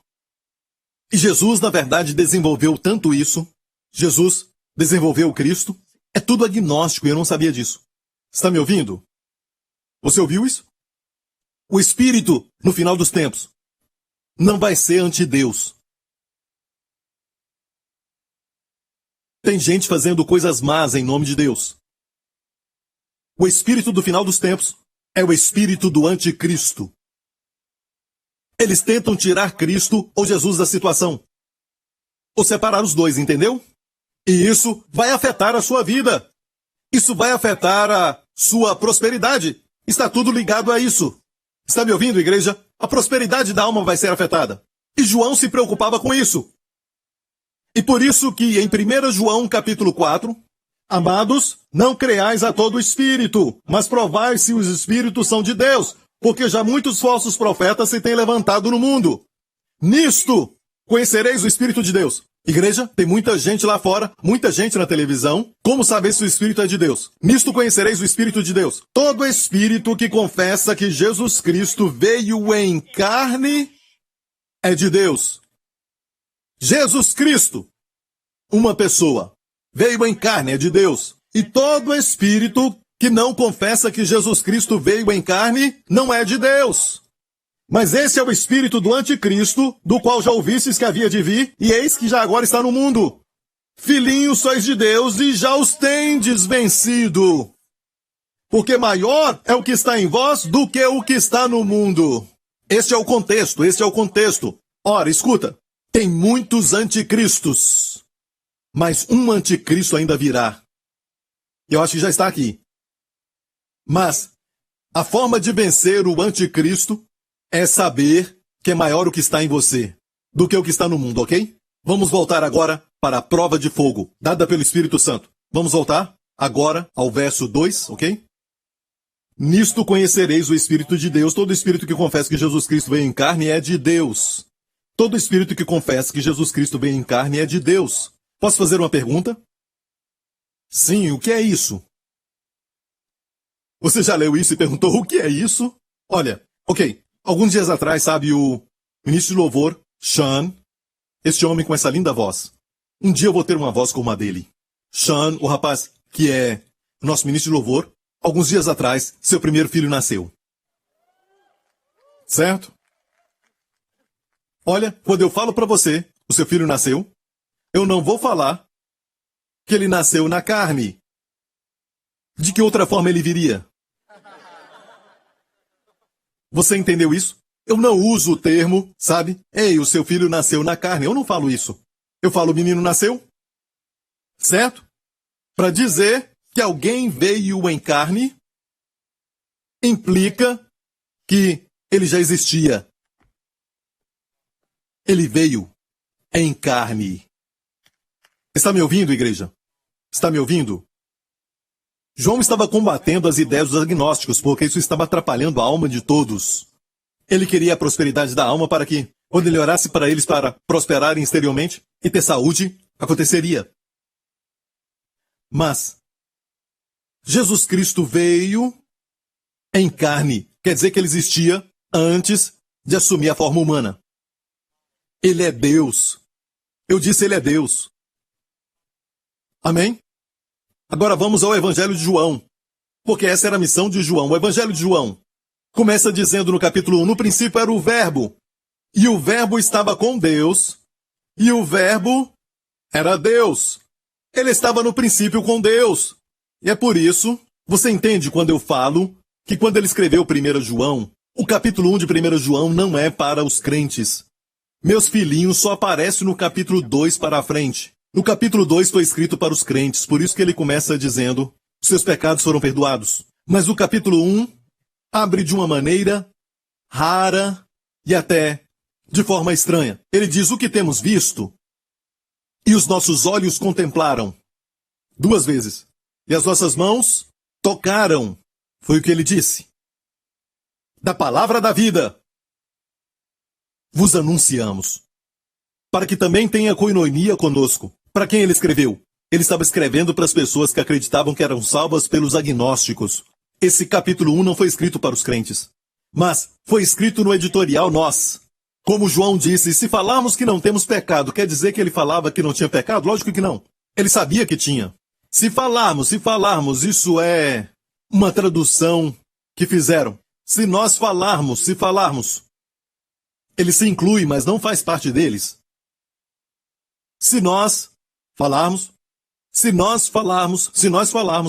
E Jesus, na verdade, desenvolveu tanto isso. Jesus desenvolveu o Cristo. É tudo agnóstico e eu não sabia disso. Está me ouvindo? Você ouviu isso? O Espírito, no final dos tempos, não vai ser anti-Deus. Tem gente fazendo coisas más em nome de Deus. O Espírito do final dos tempos é o Espírito do anticristo. Eles tentam tirar Cristo ou Jesus da situação. Ou separar os dois, entendeu? E isso vai afetar a sua vida. Isso vai afetar a sua prosperidade. Está tudo ligado a isso. Está me ouvindo, igreja? A prosperidade da alma vai ser afetada. E João se preocupava com isso. E por isso que em 1 João capítulo 4, amados, não creais a todo espírito, mas provai se os espíritos são de Deus, porque já muitos falsos profetas se têm levantado no mundo. Nisto conhecereis o Espírito de Deus. Igreja, tem muita gente lá fora, muita gente na televisão. Como saber se o Espírito é de Deus? Nisto conhecereis o Espírito de Deus. Todo espírito que confessa que Jesus Cristo veio em carne é de Deus. Jesus Cristo, uma pessoa, veio em carne, é de Deus. E todo espírito que não confessa que Jesus Cristo veio em carne não é de Deus. Mas esse é o espírito do anticristo, do qual já ouvistes que havia de vir, e eis que já agora está no mundo. Filhinhos sois de Deus e já os tendes vencido. Porque maior é o que está em vós do que o que está no mundo. Este é o contexto. Ora, escuta, tem muitos anticristos, mas um anticristo ainda virá. Eu acho que já está aqui. Mas A forma de vencer o anticristo é saber que é maior o que está em você do que o que está no mundo, ok? Vamos voltar agora para a prova de fogo, dada pelo Espírito Santo. Vamos voltar agora ao verso 2, ok? Nisto conhecereis o Espírito de Deus. Todo espírito que confessa que Jesus Cristo veio em carne é de Deus. Todo espírito que confessa que Jesus Cristo veio em carne é de Deus. Posso fazer uma pergunta? Sim, o que é isso? Você já leu isso e perguntou o que é isso? Olha, ok, alguns dias atrás, sabe, o ministro de louvor, Sean, este homem com essa linda voz. Um dia eu vou ter uma voz como a dele. Sean, o rapaz que é nosso ministro de louvor, alguns dias atrás, seu primeiro filho nasceu. Certo? Olha, quando eu falo para você, o seu filho nasceu, eu não vou falar que ele nasceu na carne. De que outra forma ele viria? Você entendeu isso? Eu não uso o termo, sabe? Ei, o seu filho nasceu na carne. Eu não falo isso. Eu falo, o menino nasceu. Certo? Para dizer que alguém veio em carne, implica que ele já existia. Ele veio em carne. Está me ouvindo, igreja? Está me ouvindo? João estava combatendo as ideias dos agnósticos, porque isso estava atrapalhando a alma de todos. Ele queria a prosperidade da alma para que, quando ele orasse para eles para prosperarem exteriormente e ter saúde, aconteceria. Mas Jesus Cristo veio em carne, quer dizer que ele existia antes de assumir a forma humana. Ele é Deus. Eu disse ele é Deus. Amém? Agora vamos ao Evangelho de João, porque essa era a missão de João. O Evangelho de João começa dizendo no capítulo 1, no princípio era o Verbo, e o Verbo estava com Deus, e o Verbo era Deus. Ele estava no princípio com Deus. E é por isso, você entende quando eu falo que quando ele escreveu 1 João, o capítulo 1 de 1 João não é para os crentes. Meus filhinhos só aparece no capítulo 2 para a frente. No capítulo 2 foi escrito para os crentes, por isso que ele começa dizendo, seus pecados foram perdoados. Mas o capítulo 1 abre de uma maneira rara e até de forma estranha. Ele diz o que temos visto e os nossos olhos contemplaram. 2 vezes. E as nossas mãos tocaram. Foi o que ele disse. Da palavra da vida vos anunciamos, para que também tenha koinonia conosco. Para quem ele escreveu? Ele estava escrevendo para as pessoas que acreditavam que eram salvas pelos agnósticos. Esse capítulo 1 não foi escrito para os crentes, mas foi escrito no editorial nós. Como João disse, se falarmos que não temos pecado, quer dizer que ele falava que não tinha pecado? Lógico que não. Ele sabia que tinha. Se falarmos, isso é uma tradução que fizeram. Se nós falarmos, se falarmos, ele se inclui, mas não faz parte deles. Se nós falarmos,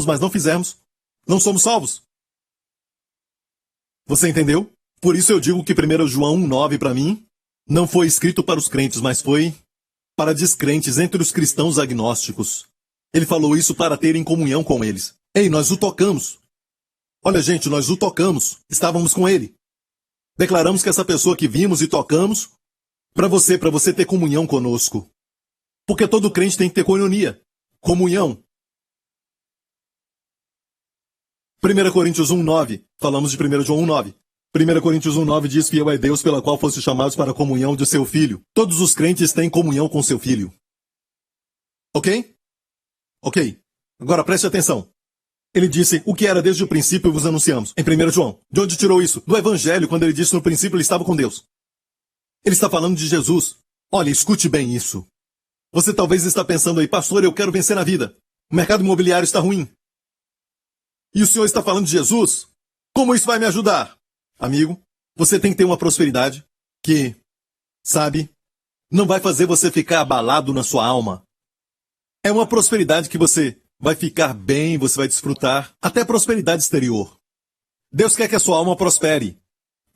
mas não fizermos, não somos salvos. Você entendeu? Por isso eu digo que 1 João 1,9 para mim não foi escrito para os crentes, mas foi para descrentes entre os cristãos agnósticos. Ele falou isso para terem comunhão com eles. Ei, nós o tocamos. Olha, gente, nós o tocamos. Estávamos com ele. Declaramos que essa pessoa que vimos e tocamos, para você ter comunhão conosco. Porque todo crente tem que ter koinonia, comunhão. 1 Coríntios 1,9. Falamos de 1 João 1,9. 1 Coríntios 1,9 diz: fiel é Deus pela qual foste chamados para a comunhão de seu Filho. Todos os crentes têm comunhão com seu Filho. Ok? Ok. Agora preste atenção. Ele disse, o que era desde o princípio vos anunciamos. Em 1 João. De onde tirou isso? Do Evangelho, quando ele disse no princípio ele estava com Deus. Ele está falando de Jesus. Olha, escute bem isso. Você talvez está pensando aí, pastor, eu quero vencer na vida. O mercado imobiliário está ruim. E o senhor está falando de Jesus? Como isso vai me ajudar? Amigo, você tem que ter uma prosperidade que, sabe, não vai fazer você ficar abalado na sua alma. É uma prosperidade que você vai ficar bem, você vai desfrutar, até prosperidade exterior. Deus quer que a sua alma prospere.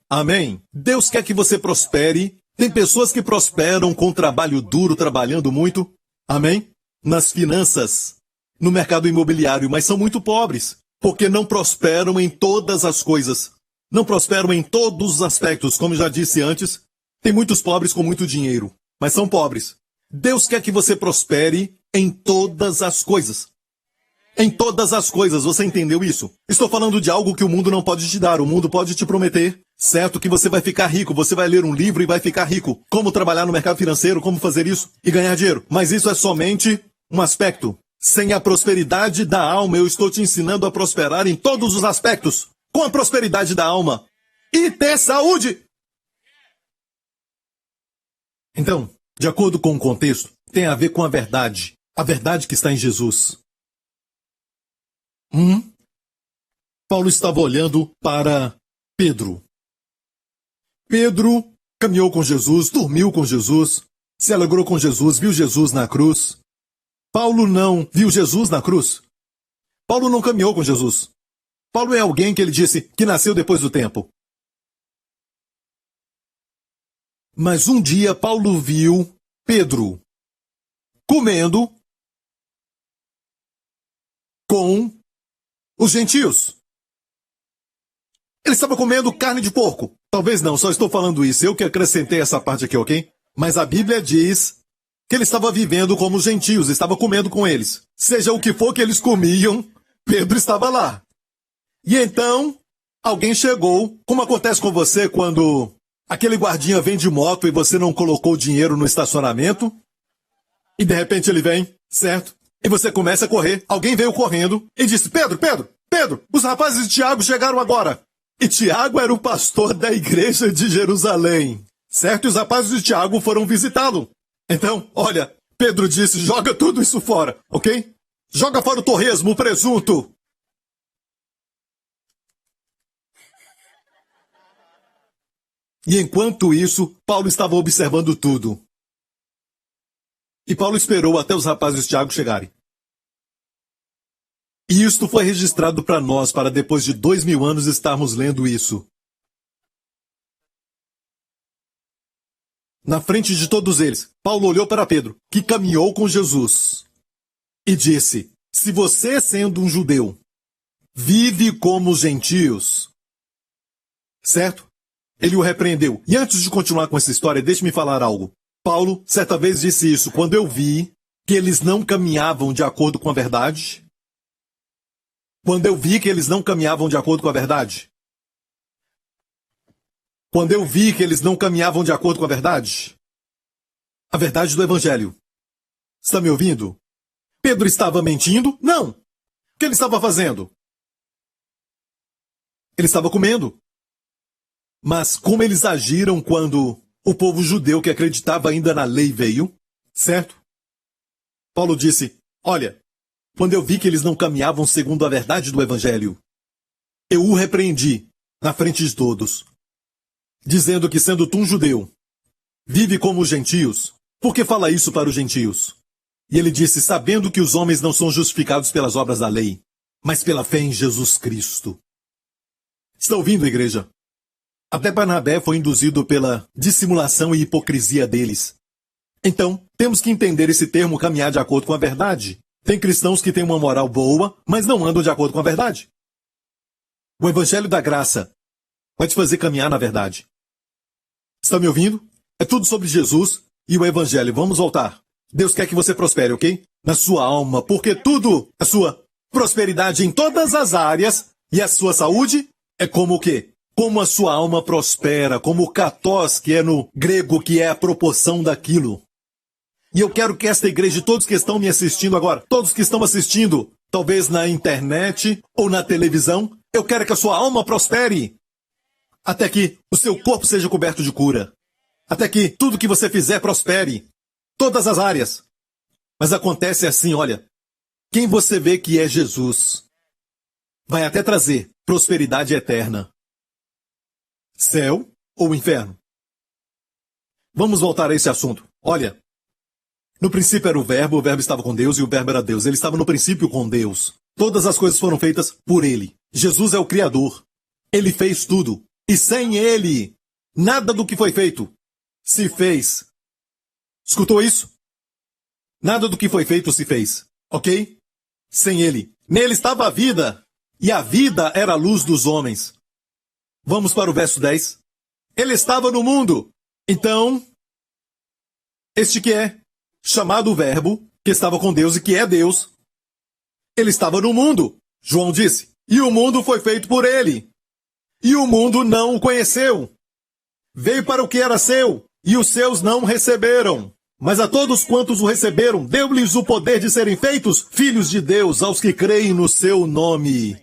Amém? Deus quer que você prospere. Tem pessoas que prosperam com trabalho duro, trabalhando muito. Amém? Nas finanças, no mercado imobiliário, mas são muito pobres. Porque não prosperam em todas as coisas. Não prosperam em todos os aspectos. Como já disse antes, tem muitos pobres com muito dinheiro, mas são pobres. Deus quer que você prospere em todas as coisas. Em todas as coisas, você entendeu isso? Estou falando de algo que o mundo não pode te dar. O mundo pode te prometer, certo, que você vai ficar rico. Você vai ler um livro e vai ficar rico. Como trabalhar no mercado financeiro, como fazer isso e ganhar dinheiro. Mas isso é somente um aspecto. Sem a prosperidade da alma, eu estou te ensinando a prosperar em todos os aspectos. Com a prosperidade da alma. E ter saúde. Então, de acordo com o contexto, tem a ver com a verdade. A verdade que está em Jesus. Paulo estava olhando para Pedro. Pedro caminhou com Jesus, dormiu com Jesus, se alegrou com Jesus, viu Jesus na cruz. Paulo não viu Jesus na cruz. Paulo não caminhou com Jesus. Paulo é alguém que ele disse que nasceu depois do tempo. Mas um dia Paulo viu Pedro comendo com os gentios. Ele estava comendo carne de porco. Talvez não, só estou falando isso. Eu que acrescentei essa parte aqui, ok? Mas a Bíblia diz que ele estava vivendo como os gentios, estava comendo com eles. Seja o que for que eles comiam, Pedro estava lá. E então, alguém chegou, como acontece com você quando aquele guardinha vem de moto e você não colocou dinheiro no estacionamento, e de repente ele vem, certo? E você começa a correr. Alguém veio correndo e disse, Pedro, os rapazes de Tiago chegaram agora. E Tiago era o pastor da igreja de Jerusalém, certo? E os rapazes de Tiago foram visitá-lo. Então, olha, Pedro disse, joga tudo isso fora, ok? Joga fora o torresmo, o presunto. E enquanto isso, Paulo estava observando tudo. E Paulo esperou até os rapazes de Tiago chegarem. E isto foi registrado para nós, para depois de 2000 anos estarmos lendo isso. Na frente de todos eles, Paulo olhou para Pedro, que caminhou com Jesus, e disse, se você, sendo um judeu, vive como os gentios, certo? Ele o repreendeu. E antes de continuar com essa história, deixe-me falar algo. Paulo, certa vez, disse isso, quando eu vi que eles não caminhavam de acordo com a verdade. Quando eu vi que eles não caminhavam de acordo com a verdade. Quando eu vi que eles não caminhavam de acordo com a verdade. A verdade do Evangelho. Está me ouvindo? Pedro estava mentindo? Não. O que ele estava fazendo? Ele estava comendo. Mas como eles agiram quando o povo judeu que acreditava ainda na lei veio, certo? Paulo disse, olha, quando eu vi que eles não caminhavam segundo a verdade do Evangelho, eu o repreendi na frente de todos, dizendo que sendo tu um judeu, vive como os gentios, por que fala isso para os gentios? E ele disse, sabendo que os homens não são justificados pelas obras da lei, mas pela fé em Jesus Cristo. Está ouvindo, igreja? Até Barnabé foi induzido pela dissimulação e hipocrisia deles. Então, temos que entender esse termo caminhar de acordo com a verdade. Tem cristãos que têm uma moral boa, mas não andam de acordo com a verdade. O Evangelho da Graça vai te fazer caminhar na verdade. Está me ouvindo? É tudo sobre Jesus e o Evangelho. Vamos voltar. Deus quer que você prospere, ok? Na sua alma, porque tudo, a sua prosperidade em todas as áreas e a sua saúde é como o quê? Como a sua alma prospera, como o katós, que é no grego, que é a proporção daquilo. E eu quero que esta igreja, todos que estão me assistindo agora, todos que estão assistindo, talvez na internet ou na televisão, eu quero que a sua alma prospere. Até que o seu corpo seja coberto de cura. Até que tudo que você fizer prospere. Todas as áreas. Mas acontece assim, olha. Quem você vê que é Jesus vai até trazer prosperidade eterna. Céu ou inferno? Vamos voltar a esse assunto. Olha, no princípio era o verbo estava com Deus e o verbo era Deus. Ele estava no princípio com Deus. Todas as coisas foram feitas por ele. Jesus é o Criador. Ele fez tudo. E sem ele, nada do que foi feito se fez. Escutou isso? Nada do que foi feito se fez. Ok? Sem ele. Nele estava a vida. e a vida era a luz dos homens. Vamos para o verso 10. Ele estava no mundo. Então, este que é chamado o Verbo, que estava com Deus e que é Deus, ele estava no mundo. João disse, e o mundo foi feito por ele. E o mundo não o conheceu. Veio para o que era seu, e os seus não receberam. Mas a todos quantos o receberam, deu-lhes o poder de serem feitos filhos de Deus, aos que creem no seu nome.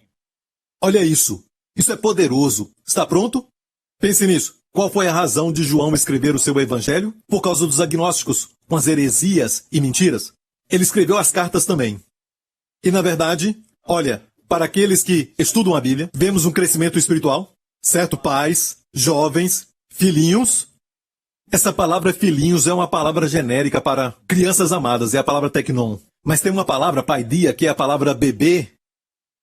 Olha isso. Isso é poderoso. Está pronto? Pense nisso. Qual foi a razão de João escrever o seu evangelho? Por causa dos agnósticos, com as heresias e mentiras. Ele escreveu as cartas também. E na verdade, olha, para aqueles que estudam a Bíblia, vemos um crescimento espiritual, certo? Pais, jovens, filhinhos. Essa palavra filhinhos é uma palavra genérica para crianças amadas, é a palavra teknon. Mas tem uma palavra, paidia, que é a palavra bebê.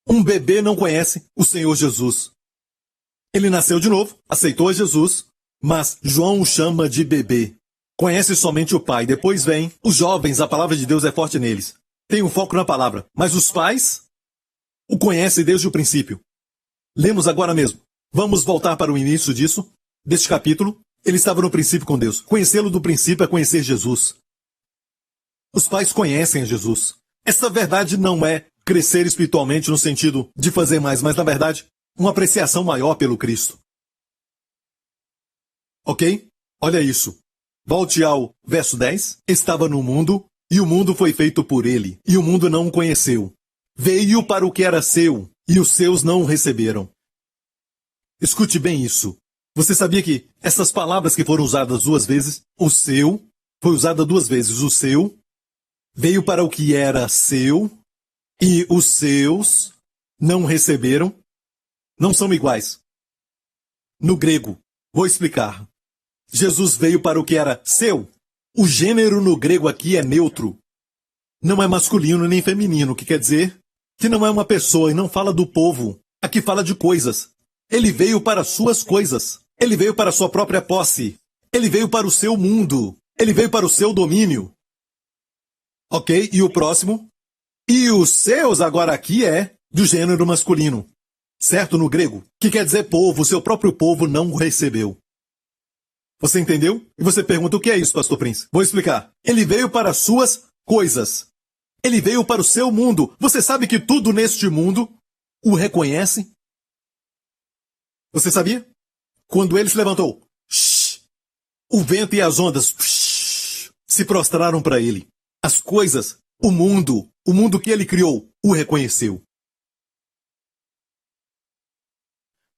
Um bebê não conhece o Senhor Jesus. Ele nasceu de novo, aceitou Jesus, mas João o chama de bebê. Conhece somente o pai, depois vem os jovens, a palavra de Deus é forte neles. Tem um foco na palavra, mas os pais o conhecem desde o princípio. Lemos agora mesmo. Vamos voltar para o início disso, deste capítulo. Ele estava no princípio com Deus. Conhecê-lo do princípio é conhecer Jesus. Os pais conhecem a Jesus. Essa verdade não é crescer espiritualmente no sentido de fazer mais, mas na verdade, uma apreciação maior pelo Cristo. Ok? Olha isso. Volte ao verso 10. Estava no mundo, e o mundo foi feito por ele, e o mundo não o conheceu. Veio para o que era seu, e os seus não o receberam. Escute bem isso. Você sabia que essas palavras que foram usadas duas vezes, o seu, foi usada duas vezes, o seu, veio para o que era seu, e os seus não receberam? Não são iguais. No grego, vou explicar. Jesus veio para o que era seu. O gênero no grego aqui é neutro. Não é masculino nem feminino, o que quer dizer que não é uma pessoa e não fala do povo. Aqui fala de coisas. Ele veio para suas coisas. Ele veio para sua própria posse. Ele veio para o seu mundo. Ele veio para o seu domínio. Ok? E o próximo? E os seus agora aqui é do gênero masculino. Certo? No grego. Que quer dizer povo. O seu próprio povo não o recebeu. Você entendeu? E você pergunta, o que é isso, Pastor Prince? Vou explicar. Ele veio para suas coisas. Ele veio para o seu mundo. Você sabe que tudo neste mundo o reconhece? Você sabia? Quando ele se levantou, o vento e as ondas se prostraram para ele. As coisas, o mundo que ele criou, o reconheceu.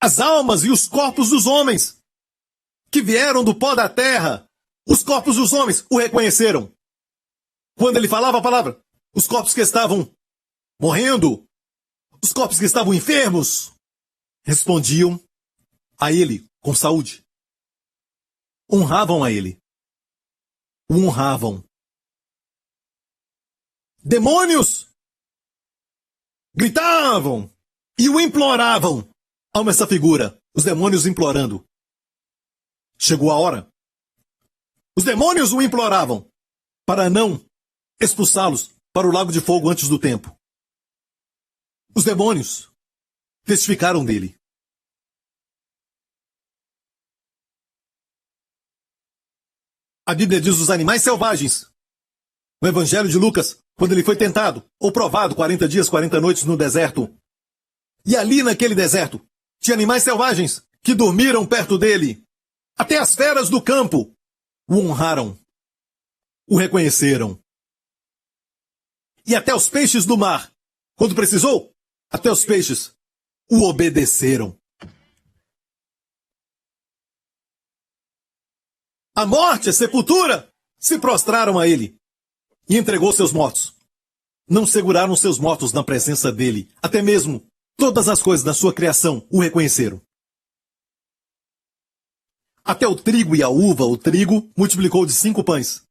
As almas e os corpos dos homens que vieram do pó da terra, os corpos dos homens o reconheceram. Quando ele falava a palavra, os corpos que estavam morrendo, os corpos que estavam enfermos, respondiam a ele com saúde. Honravam a ele. O honravam. Demônios gritavam e o imploravam. Alma essa figura, os demônios implorando. Chegou a hora. Os demônios o imploravam para não expulsá-los para o lago de fogo antes do tempo. Os demônios testificaram dele. A Bíblia diz os animais selvagens. No Evangelho de Lucas, quando ele foi tentado, ou provado 40 dias, 40 noites no deserto. E ali naquele deserto, tinha animais selvagens que dormiram perto dele. Até as feras do campo o honraram, o reconheceram. E até os peixes do mar, quando precisou, até os peixes o obedeceram. A morte, a sepultura, se prostraram a ele e entregou seus mortos. Não seguraram seus mortos na presença dele. Até mesmo todas as coisas da sua criação o reconheceram. Até o trigo e a uva, o trigo multiplicou de 5 pães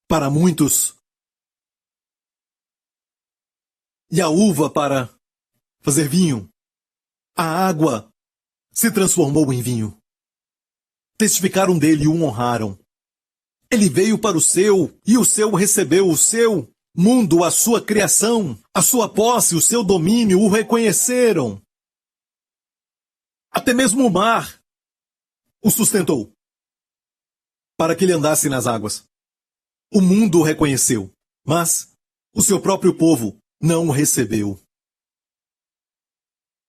para muitos. E a uva para fazer vinho. A água se transformou em vinho. Testificaram dele e o honraram. Ele veio para o seu, e o seu recebeu o seu, mundo, a sua criação, a sua posse, o seu domínio o reconheceram. Até mesmo o mar o sustentou para que ele andasse nas águas. O mundo o reconheceu, mas o seu próprio povo não o recebeu.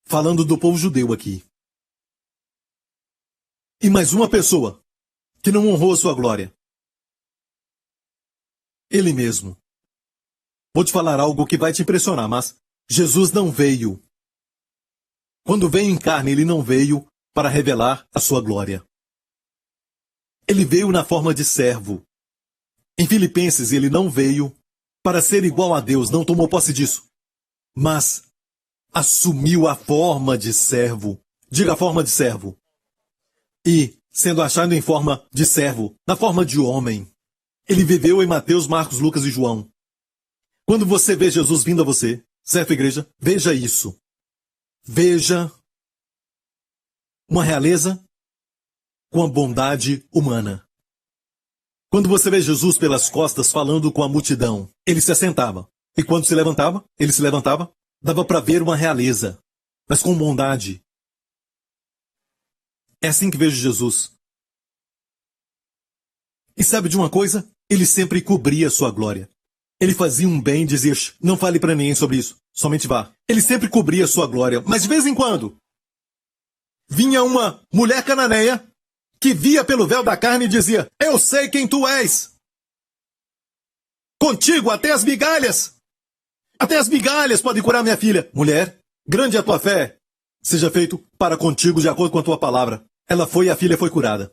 Falando do povo judeu aqui. E mais uma pessoa que não honrou a sua glória. Ele mesmo. Vou te falar algo que vai te impressionar, mas Jesus não veio. Quando veio em carne, ele não veio para revelar a sua glória. Ele veio na forma de servo. Em Filipenses, ele não veio para ser igual a Deus, não tomou posse disso. Mas assumiu a forma de servo. Diga a forma de servo. E, sendo achado em forma de servo, na forma de homem, ele viveu em Mateus, Marcos, Lucas e João. Quando você vê Jesus vindo a você, certo, igreja? Veja isso. Veja uma realeza com a bondade humana. Quando você vê Jesus pelas costas falando com a multidão, ele se assentava. E quando se levantava, ele se levantava, dava para ver uma realeza, mas com bondade. É assim que vejo Jesus. E sabe de uma coisa? Ele sempre cobria sua glória. Ele fazia um bem e dizia, não fale para ninguém sobre isso, somente vá. Ele sempre cobria sua glória, mas de vez em quando vinha uma mulher cananeia que via pelo véu da carne e dizia, eu sei quem tu és. Contigo até as migalhas podem curar minha filha. Mulher, grande é a tua fé. Seja feito para contigo de acordo com a tua palavra. Ela foi e a filha foi curada.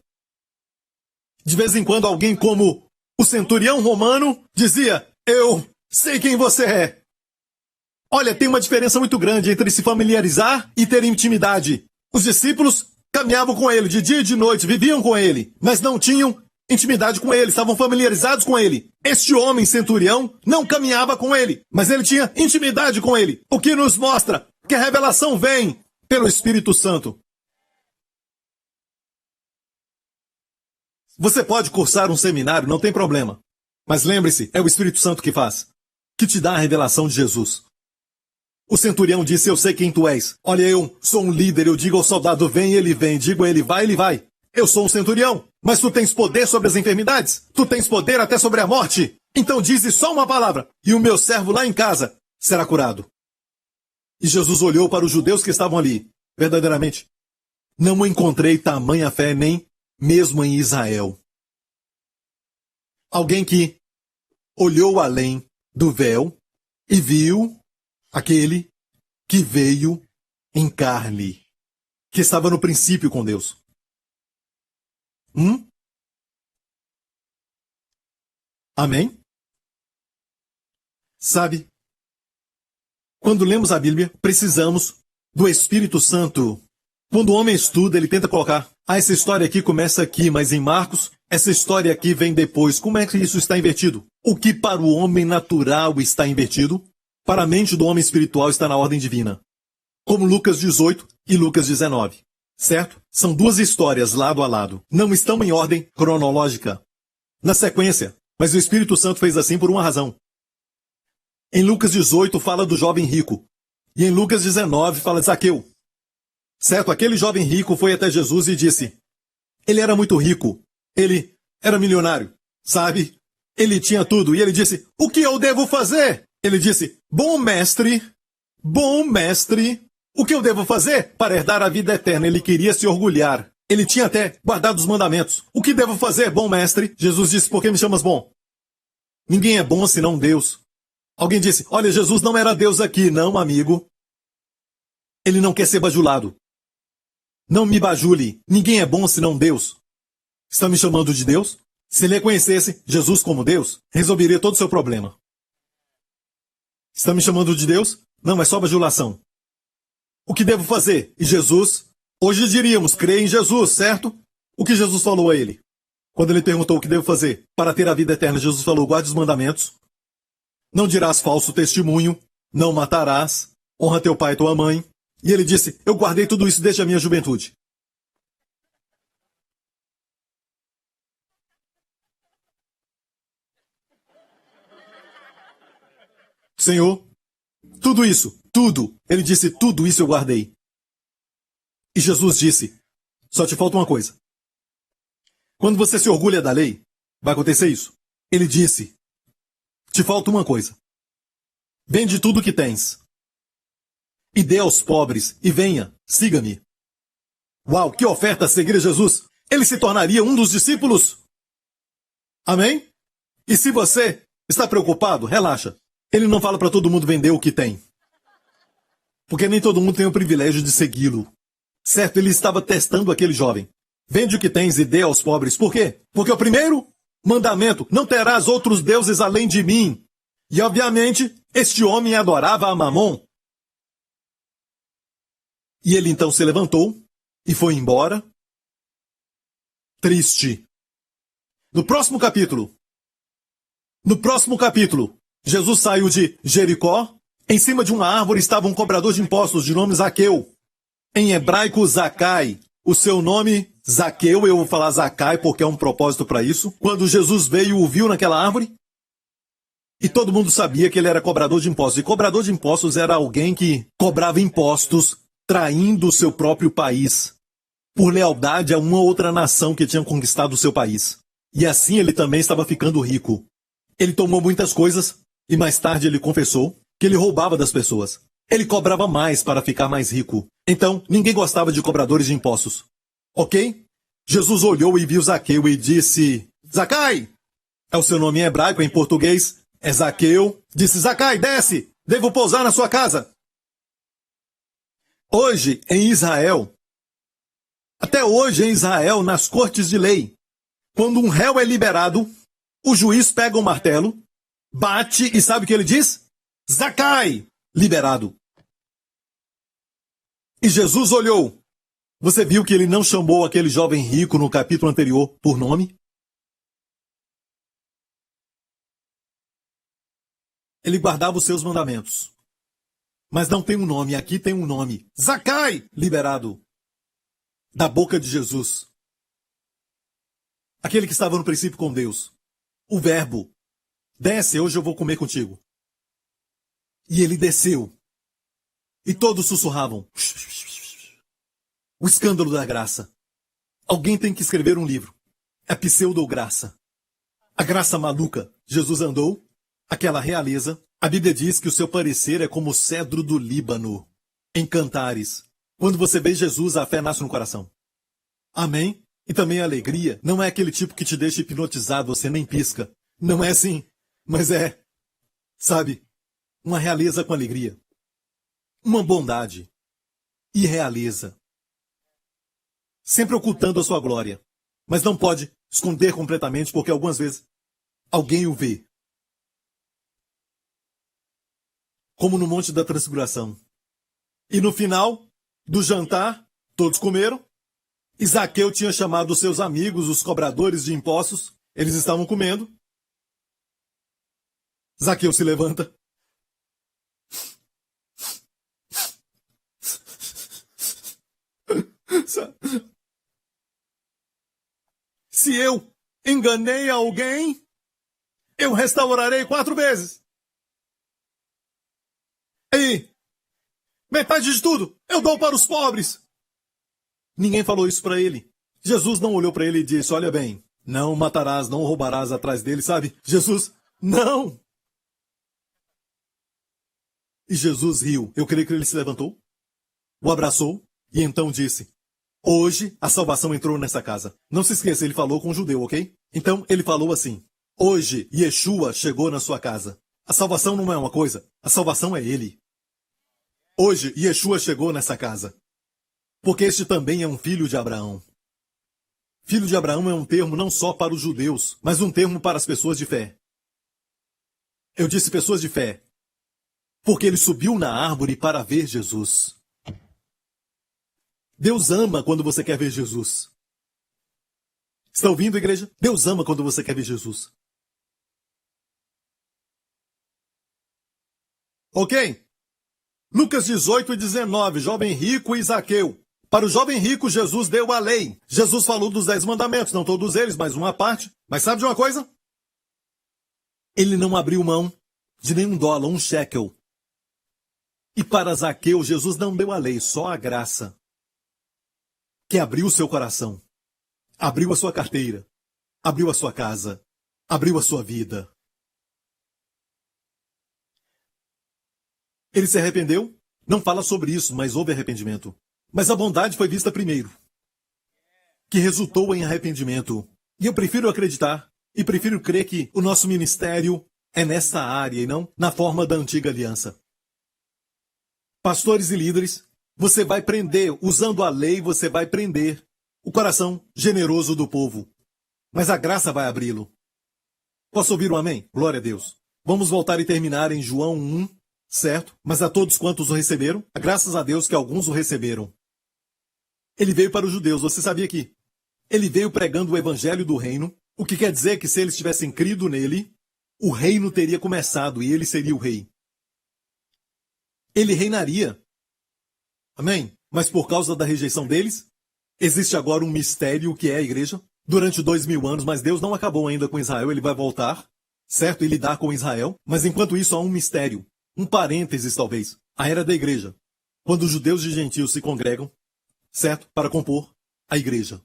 De vez em quando alguém como o centurião romano dizia, eu sei quem você é. Olha, tem uma diferença muito grande entre se familiarizar e ter intimidade. Os discípulos caminhavam com ele de dia e de noite, viviam com ele, mas não tinham intimidade com ele, estavam familiarizados com ele. Este homem centurião não caminhava com ele, mas ele tinha intimidade com ele, o que nos mostra que a revelação vem pelo Espírito Santo. Você pode cursar um seminário, não tem problema. Mas lembre-se, é o Espírito Santo que faz, que te dá a revelação de Jesus. O centurião disse, eu sei quem tu és. Olha, eu sou um líder, eu digo ao soldado, vem, ele vem. Digo a ele, vai, ele vai. Eu sou um centurião, mas tu tens poder sobre as enfermidades? Tu tens poder até sobre a morte? Então dize só uma palavra, e o meu servo lá em casa será curado. E Jesus olhou para os judeus que estavam ali. Verdadeiramente, não encontrei tamanha fé nem mesmo em Israel. Alguém que olhou além do véu e viu aquele que veio em carne, que estava no princípio com Deus. Amém? Sabe, quando lemos a Bíblia, precisamos do Espírito Santo. Quando o homem estuda, ele tenta colocar, essa história aqui começa aqui, mas em Marcos, essa história aqui vem depois. Como é que isso está invertido? O que para o homem natural está invertido, para a mente do homem espiritual está na ordem divina. Como Lucas 18 e Lucas 19. Certo? São duas histórias lado a lado. Não estão em ordem cronológica. Na sequência. Mas o Espírito Santo fez assim por uma razão. Em Lucas 18 fala do jovem rico. E em Lucas 19 fala de Zaqueu. Certo? Aquele jovem rico foi até Jesus e disse, ele era muito rico. Ele era milionário. Sabe? Ele tinha tudo. E ele disse, o que eu devo fazer? Ele disse, bom mestre, o que eu devo fazer para herdar a vida eterna? Ele queria se orgulhar. Ele tinha até guardado os mandamentos. O que devo fazer, bom mestre? Jesus disse, por que me chamas bom? Ninguém é bom senão Deus. Alguém disse, olha, Jesus não era Deus aqui. Não, amigo. Ele não quer ser bajulado. Não me bajule. Ninguém é bom senão Deus. Está me chamando de Deus? Se ele reconhecesse Jesus como Deus, resolveria todo o seu problema. Está me chamando de Deus? Não, é só bajulação. O que devo fazer? E Jesus, hoje diríamos, crê em Jesus, certo? O que Jesus falou a ele? Quando ele perguntou o que devo fazer para ter a vida eterna, Jesus falou, guarde os mandamentos. Não dirás falso testemunho, não matarás, honra teu pai e tua mãe. E ele disse, eu guardei tudo isso desde a minha juventude. Senhor, tudo isso, tudo, ele disse, tudo isso eu guardei. E Jesus disse, só te falta uma coisa. Quando você se orgulha da lei, vai acontecer isso. Ele disse, te falta uma coisa. Vende tudo o que tens. E dê aos pobres, e venha, siga-me. Uau, que oferta seguir a Jesus! Ele se tornaria um dos discípulos. Amém? E se você está preocupado, relaxa. Ele não fala para todo mundo vender o que tem. Porque nem todo mundo tem o privilégio de segui-lo. Certo, ele estava testando aquele jovem. Vende o que tens e dê aos pobres. Por quê? Porque o primeiro mandamento, não terás outros deuses além de mim. E obviamente, este homem adorava a Mamon. E ele então se levantou e foi embora, triste. No próximo capítulo, Jesus saiu de Jericó. Em cima de uma árvore estava um cobrador de impostos de nome Zaqueu. Em hebraico, Zacai. O seu nome, Zaqueu, eu vou falar Zacai porque é um propósito para isso. Quando Jesus veio, o viu naquela árvore. E todo mundo sabia que ele era cobrador de impostos. E cobrador de impostos era alguém que cobrava impostos traindo o seu próprio país, por lealdade a uma outra nação que tinha conquistado o seu país. E assim ele também estava ficando rico. Ele tomou muitas coisas e mais tarde ele confessou que ele roubava das pessoas. Ele cobrava mais para ficar mais rico. Então, ninguém gostava de cobradores de impostos. Ok? Jesus olhou e viu Zaqueu e disse, Zacai! É o seu nome em hebraico, em português é Zaqueu. Disse, Zacai, desce! Devo pousar na sua casa. Hoje, em Israel, até hoje em Israel, nas cortes de lei, quando um réu é liberado, o juiz pega um martelo, bate e sabe o que ele diz? Zacai, liberado. E Jesus olhou. Você viu que ele não chamou aquele jovem rico no capítulo anterior por nome? Ele guardava os seus mandamentos. Mas não tem um nome, aqui tem um nome. Zacai, liberado. Da boca de Jesus. Aquele que estava no princípio com Deus. O verbo. Desce, hoje eu vou comer contigo. E ele desceu. E todos sussurravam. O escândalo da graça. Alguém tem que escrever um livro. É pseudo-graça. A graça maluca. Jesus andou. Aquela realeza. A Bíblia diz que o seu parecer é como o cedro do Líbano. Em Cantares. Quando você vê Jesus, a fé nasce no coração. Amém? E também a alegria não é aquele tipo que te deixa hipnotizado, você nem pisca. Não é assim. Mas é, sabe, uma realeza com alegria. Uma bondade. E realeza. Sempre ocultando a sua glória. Mas não pode esconder completamente porque algumas vezes alguém o vê. Como no Monte da Transfiguração. E no final do jantar, todos comeram. E Zaqueu tinha chamado os seus amigos, os cobradores de impostos. Eles estavam comendo. Zaqueu se levanta. Se eu enganei alguém, eu restaurarei 4 vezes. E metade de tudo eu dou para os pobres. Ninguém falou isso para ele. Jesus não olhou para ele e disse, olha bem, não matarás, não roubarás atrás dele, sabe? Jesus, não. E Jesus riu. Eu creio que ele se levantou, o abraçou e então disse, hoje a salvação entrou nessa casa. Não se esqueça, ele falou com o judeu, ok? Então ele falou assim, hoje Yeshua chegou na sua casa. A salvação não é uma coisa, a salvação é ele. Hoje Yeshua chegou nessa casa. Porque este também é um filho de Abraão. Filho de Abraão é um termo não só para os judeus, mas um termo para as pessoas de fé. Eu disse pessoas de fé, porque ele subiu na árvore para ver Jesus. Deus ama quando você quer ver Jesus. Está ouvindo, igreja? Deus ama quando você quer ver Jesus. Ok? Lucas 18 e 19, jovem rico e Zaqueu. Para o jovem rico, Jesus deu a lei. Jesus falou dos 10 mandamentos, não todos eles, mas uma parte. Mas sabe de uma coisa? Ele não abriu mão de nenhum dólar, um shekel. E para Zaqueu, Jesus não deu a lei, só a graça, que abriu o seu coração, abriu a sua carteira, abriu a sua casa, abriu a sua vida. Ele se arrependeu? Não fala sobre isso, mas houve arrependimento. Mas a bondade foi vista primeiro, que resultou em arrependimento. E eu prefiro acreditar, e prefiro crer que o nosso ministério é nessa área e não na forma da antiga aliança. Pastores e líderes, você vai prender, usando a lei, você vai prender o coração generoso do povo. Mas a graça vai abri-lo. Posso ouvir um amém? Glória a Deus. Vamos voltar e terminar em João 1, certo? Mas a todos quantos o receberam, graças a Deus que alguns o receberam. Ele veio para os judeus, você sabia que ele veio pregando o evangelho do reino, o que quer dizer que se eles tivessem crido nele, o reino teria começado e ele seria o rei. Ele reinaria. Amém? Mas por causa da rejeição deles, existe agora um mistério que é a igreja. Durante 2000 anos, mas Deus não acabou ainda com Israel, ele vai voltar, certo? E lidar com Israel. Mas enquanto isso há um mistério, um parênteses talvez, a era da igreja. Quando os judeus e gentios se congregam, certo? Para compor a igreja.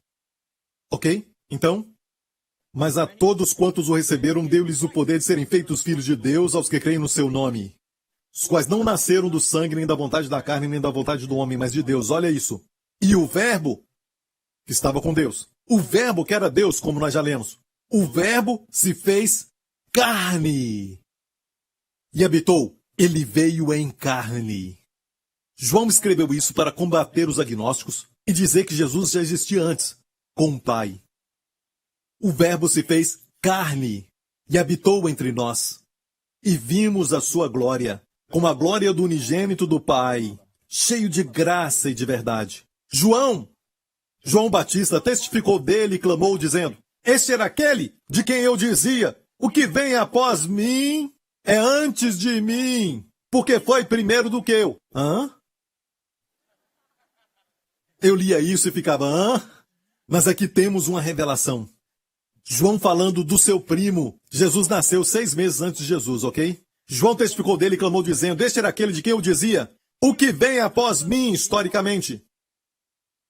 Ok? Então, mas a todos quantos o receberam, deu-lhes o poder de serem feitos filhos de Deus aos que creem no seu nome. Os quais não nasceram do sangue, nem da vontade da carne, nem da vontade do homem, mas de Deus. Olha isso. E o verbo que estava com Deus. O verbo que era Deus, como nós já lemos. O verbo se fez carne. E habitou. Ele veio em carne. João escreveu isso para combater os agnósticos e dizer que Jesus já existia antes, com o Pai. O verbo se fez carne e habitou entre nós. E vimos a sua glória, como a glória do unigênito do Pai, cheio de graça e de verdade. João Batista testificou dele e clamou, dizendo: Este era aquele de quem eu dizia, o que vem após mim é antes de mim, porque foi primeiro do que eu. Hã? Eu lia isso e ficava, hã? Mas aqui temos uma revelação. João falando do seu primo. Jesus nasceu 6 meses antes de Jesus, ok? João testificou dele e clamou, dizendo: Este era aquele de quem eu dizia, o que vem após mim, historicamente.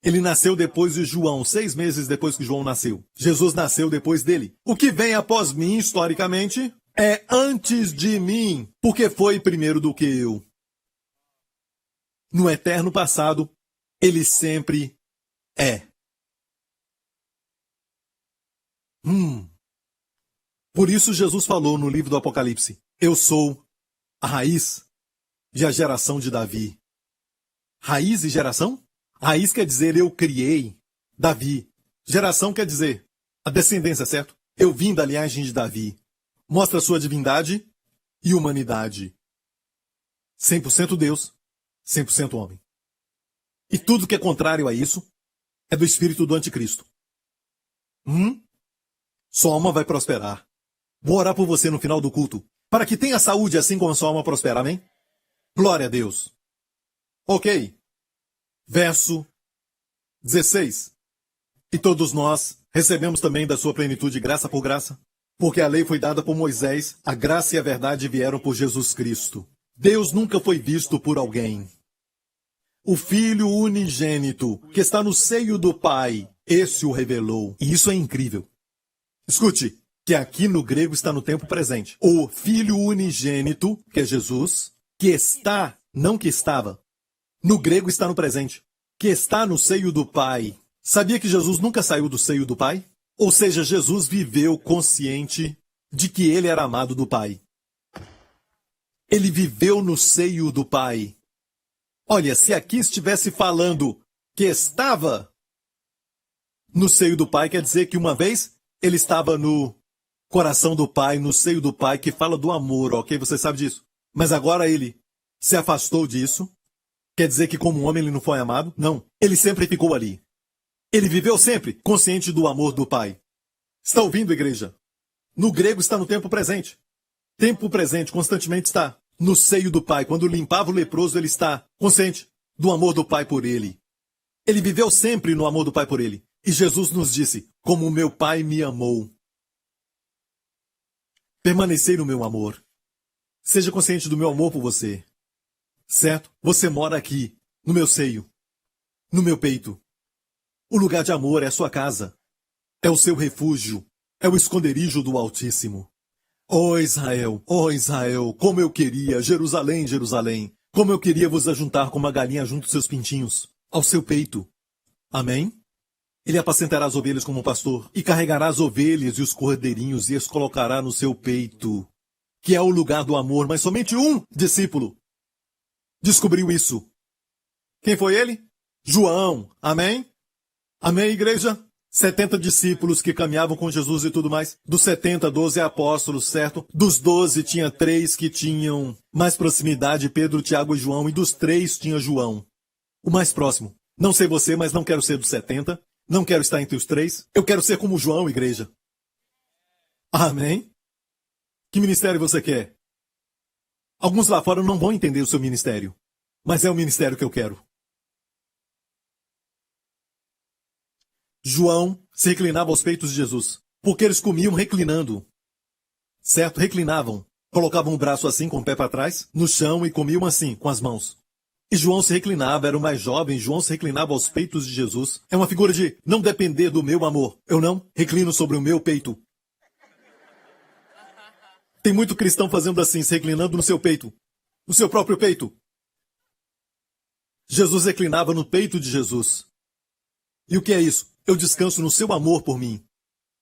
Ele nasceu depois de João, 6 meses depois que João nasceu. Jesus nasceu depois dele. O que vem após mim, historicamente, é antes de mim, porque foi primeiro do que eu. No eterno passado, ele sempre é. Por isso Jesus falou no livro do Apocalipse: Eu sou a raiz e a geração de Davi. Raiz e geração? Raiz quer dizer eu criei Davi. Geração quer dizer a descendência, certo? Eu vim da linhagem de Davi. Mostra sua divindade e humanidade. 100% Deus, 100% homem. E tudo que é contrário a isso é do espírito do anticristo. Sua alma vai prosperar. Vou orar por você no final do culto, para que tenha saúde assim como a sua alma prospera, amém? Glória a Deus. Ok. Verso 16. E todos nós recebemos também da sua plenitude graça por graça, porque a lei foi dada por Moisés, a graça e a verdade vieram por Jesus Cristo. Deus nunca foi visto por alguém. O Filho unigênito, que está no seio do Pai, esse o revelou. E isso é incrível. Escute, que aqui no grego está no tempo presente. O Filho unigênito, que é Jesus, que está, não que estava. No grego está no presente. Que está no seio do Pai. Sabia que Jesus nunca saiu do seio do Pai? Ou seja, Jesus viveu consciente de que ele era amado do Pai. Ele viveu no seio do Pai. Olha, se aqui estivesse falando que estava no seio do Pai, quer dizer que uma vez ele estava no coração do Pai, no seio do Pai, que fala do amor, ok? Você sabe disso. Mas agora ele se afastou disso. Quer dizer que como homem ele não foi amado? Não. Ele sempre ficou ali. Ele viveu sempre consciente do amor do Pai. Está ouvindo, igreja? No grego está no tempo presente. Tempo presente constantemente está no seio do Pai. Quando limpava o leproso, ele está consciente do amor do Pai por ele. Ele viveu sempre no amor do Pai por ele. E Jesus nos disse: como o meu Pai me amou. Permanecei no meu amor. Seja consciente do meu amor por você. Certo? Você mora aqui, no meu seio, no meu peito. O lugar de amor é a sua casa. É o seu refúgio. É o esconderijo do Altíssimo. Ó Israel, como eu queria, Jerusalém, Jerusalém, como eu queria vos ajuntar como uma galinha junto aos seus pintinhos, ao seu peito. Amém? Ele apacentará as ovelhas como um pastor, e carregará as ovelhas e os cordeirinhos e as colocará no seu peito, que é o lugar do amor, mas somente um discípulo descobriu isso. Quem foi ele? João. Amém? Amém, igreja? 70 discípulos que caminhavam com Jesus e tudo mais. Dos 70, 12 apóstolos, certo? Dos 12 tinha 3 que tinham mais proximidade, Pedro, Tiago e João, e dos 3 tinha João, o mais próximo. Não sei você, mas não quero ser dos 70. Não quero estar entre os 3. Eu quero ser como João, igreja. Amém? Que ministério você quer? Alguns lá fora não vão entender o seu ministério, mas é o ministério que eu quero. João se reclinava aos peitos de Jesus, porque eles comiam reclinando. Certo? Reclinavam. Colocavam o braço assim, com o pé para trás, no chão e comiam assim, com as mãos. E João se reclinava, era o mais jovem, João se reclinava aos peitos de Jesus. É uma figura de não depender do meu amor. Eu não reclino sobre o meu peito. Tem muito cristão fazendo assim, se reclinando no seu peito. No seu próprio peito. Jesus reclinava no peito de Jesus. E o que é isso? Eu descanso no seu amor por mim.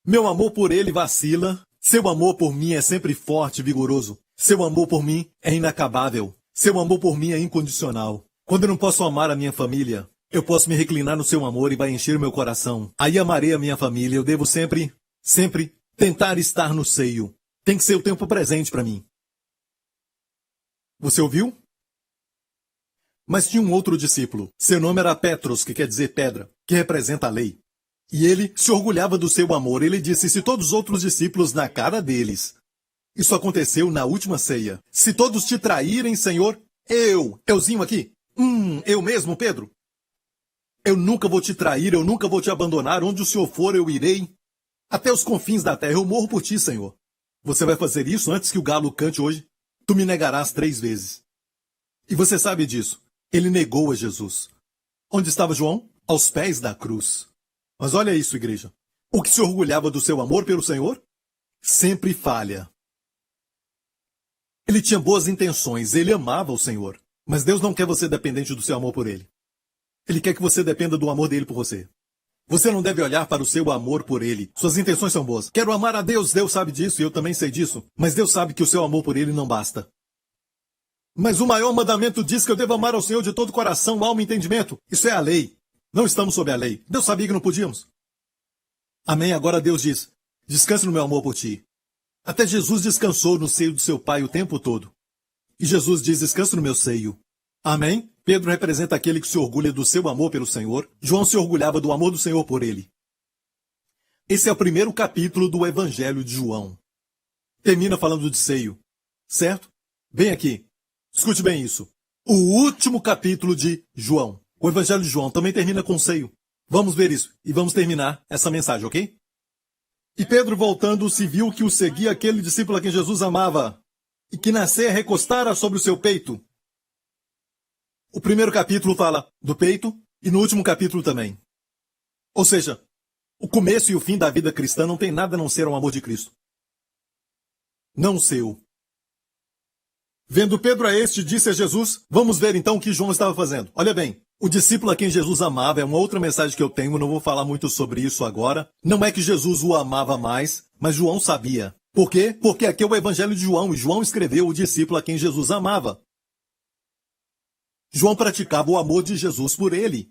Meu amor por ele vacila. Seu amor por mim é sempre forte e vigoroso. Seu amor por mim é inacabável. Seu amor por mim é incondicional. Quando eu não posso amar a minha família, eu posso me reclinar no seu amor e vai encher meu coração. Aí amarei a minha família. Eu devo sempre tentar estar no seio. Tem que ser o tempo presente para mim. Você ouviu? Mas tinha um outro discípulo. Seu nome era Petros, que quer dizer pedra, que representa a lei. E ele se orgulhava do seu amor. Ele disse, se todos os outros discípulos na cara deles. Isso aconteceu na última ceia. Se todos te traírem, Senhor, euzinho aqui. Eu mesmo, Pedro. Eu nunca vou te trair, eu nunca vou te abandonar. Onde o Senhor for, eu irei. Até os confins da terra, eu morro por ti, Senhor. Você vai fazer isso antes que o galo cante hoje? Tu me negarás 3 vezes. E você sabe disso. Ele negou a Jesus. Onde estava João? Aos pés da cruz. Mas olha isso, igreja. O que se orgulhava do seu amor pelo Senhor, sempre falha. Ele tinha boas intenções, ele amava o Senhor. Mas Deus não quer você dependente do seu amor por ele. Ele quer que você dependa do amor dele por você. Você não deve olhar para o seu amor por ele. Suas intenções são boas. Quero amar a Deus, Deus sabe disso e eu também sei disso. Mas Deus sabe que o seu amor por ele não basta. Mas o maior mandamento diz que eu devo amar ao Senhor de todo coração, alma e entendimento. Isso é a lei. Não estamos sob a lei. Deus sabia que não podíamos. Amém? Agora Deus diz, descanse no meu amor por ti. Até Jesus descansou no seio do seu Pai o tempo todo. E Jesus diz, descanse no meu seio. Amém? Pedro representa aquele que se orgulha do seu amor pelo Senhor. João se orgulhava do amor do Senhor por ele. Esse é o primeiro capítulo do Evangelho de João. Termina falando de seio. Certo? Bem aqui. Escute bem isso. O último capítulo de João. O Evangelho de João também termina com seio. Vamos ver isso. E vamos terminar essa mensagem, ok? E Pedro, voltando, se viu que o seguia aquele discípulo a quem Jesus amava, e que na ceia recostara sobre o seu peito. O primeiro capítulo fala do peito, e no último capítulo também. Ou seja, o começo e o fim da vida cristã não tem nada a não ser o amor de Cristo. Não o seu. Vendo Pedro a este, disse a Jesus, vamos ver então o que João estava fazendo. Olha bem, o discípulo a quem Jesus amava é uma outra mensagem que eu tenho, não vou falar muito sobre isso agora. Não é que Jesus o amava mais, mas João sabia. Por quê? Porque aqui é o Evangelho de João, e João escreveu o discípulo a quem Jesus amava. João praticava o amor de Jesus por ele.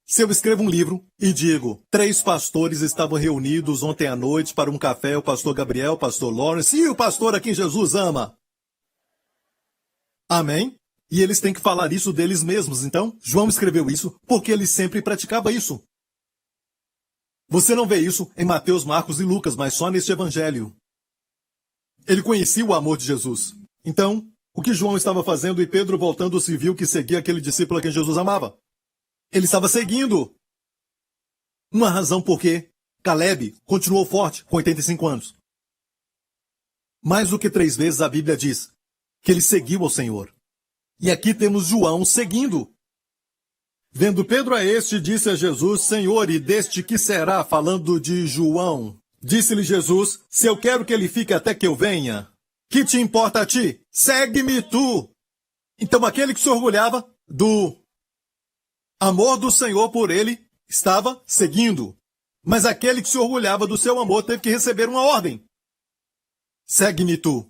Se eu escrevo um livro e digo, 3 pastores estavam reunidos ontem à noite para um café, o pastor Gabriel, o pastor Lawrence e o pastor a quem Jesus ama. Amém? E eles têm que falar isso deles mesmos, então? João escreveu isso porque ele sempre praticava isso. Você não vê isso em Mateus, Marcos e Lucas, mas só neste evangelho. Ele conhecia o amor de Jesus. Então, o que João estava fazendo e Pedro voltando se viu que seguia aquele discípulo a quem Jesus amava? Ele estava seguindo. Uma razão por que Caleb continuou forte com 85 anos. Mais do que 3 vezes a Bíblia diz, que ele seguiu ao Senhor. E aqui temos João seguindo. Vendo Pedro a este, disse a Jesus: Senhor, e deste que será? Falando de João. Disse-lhe Jesus: se eu quero que ele fique até que eu venha, que te importa a ti? Segue-me tu. Então aquele que se orgulhava do amor do Senhor por ele estava seguindo. Mas aquele que se orgulhava do seu amor teve que receber uma ordem. Segue-me tu.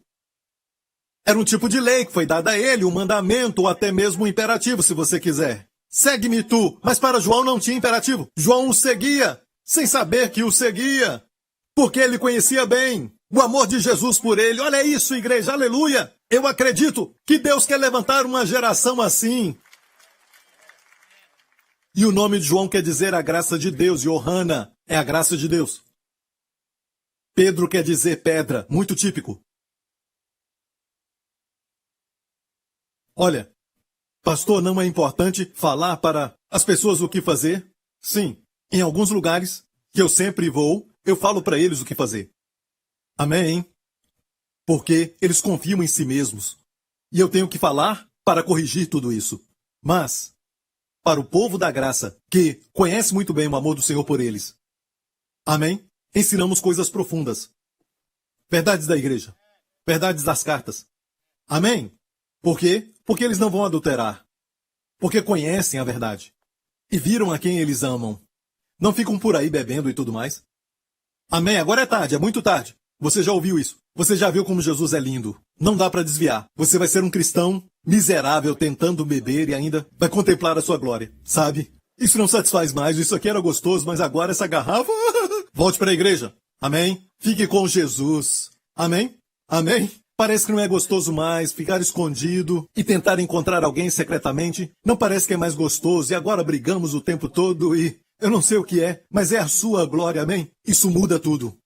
Era um tipo de lei que foi dada a ele, um mandamento ou até mesmo um imperativo, se você quiser. Segue-me tu. Mas para João não tinha imperativo. João o seguia, sem saber que o seguia. Porque ele conhecia bem o amor de Jesus por ele. Olha isso, igreja, aleluia! Eu acredito que Deus quer levantar uma geração assim. E o nome de João quer dizer a graça de Deus, e Ohana é a graça de Deus. Pedro quer dizer pedra, muito típico. Olha, pastor, não é importante falar para as pessoas o que fazer? Sim, em alguns lugares que eu sempre vou, eu falo para eles o que fazer. Amém? Porque eles confiam em si mesmos. E eu tenho que falar para corrigir tudo isso. Mas, para o povo da graça, que conhece muito bem o amor do Senhor por eles, amém? Ensinamos coisas profundas. Verdades da igreja. Verdades das cartas. Amém? Por quê? Porque eles não vão adulterar. Porque conhecem a verdade. E viram a quem eles amam. Não ficam por aí bebendo e tudo mais. Amém? Agora é tarde, é muito tarde. Você já ouviu isso? Você já viu como Jesus é lindo? Não dá para desviar. Você vai ser um cristão miserável tentando beber e ainda vai contemplar a sua glória. Sabe? Isso não satisfaz mais. Isso aqui era gostoso, mas agora essa garrafa... Volte para a igreja. Amém? Fique com Jesus. Amém? Amém? Parece que não é gostoso mais ficar escondido e tentar encontrar alguém secretamente. Não parece que é mais gostoso e agora brigamos o tempo todo e... Eu não sei o que é, mas é a sua glória, amém? Isso muda tudo.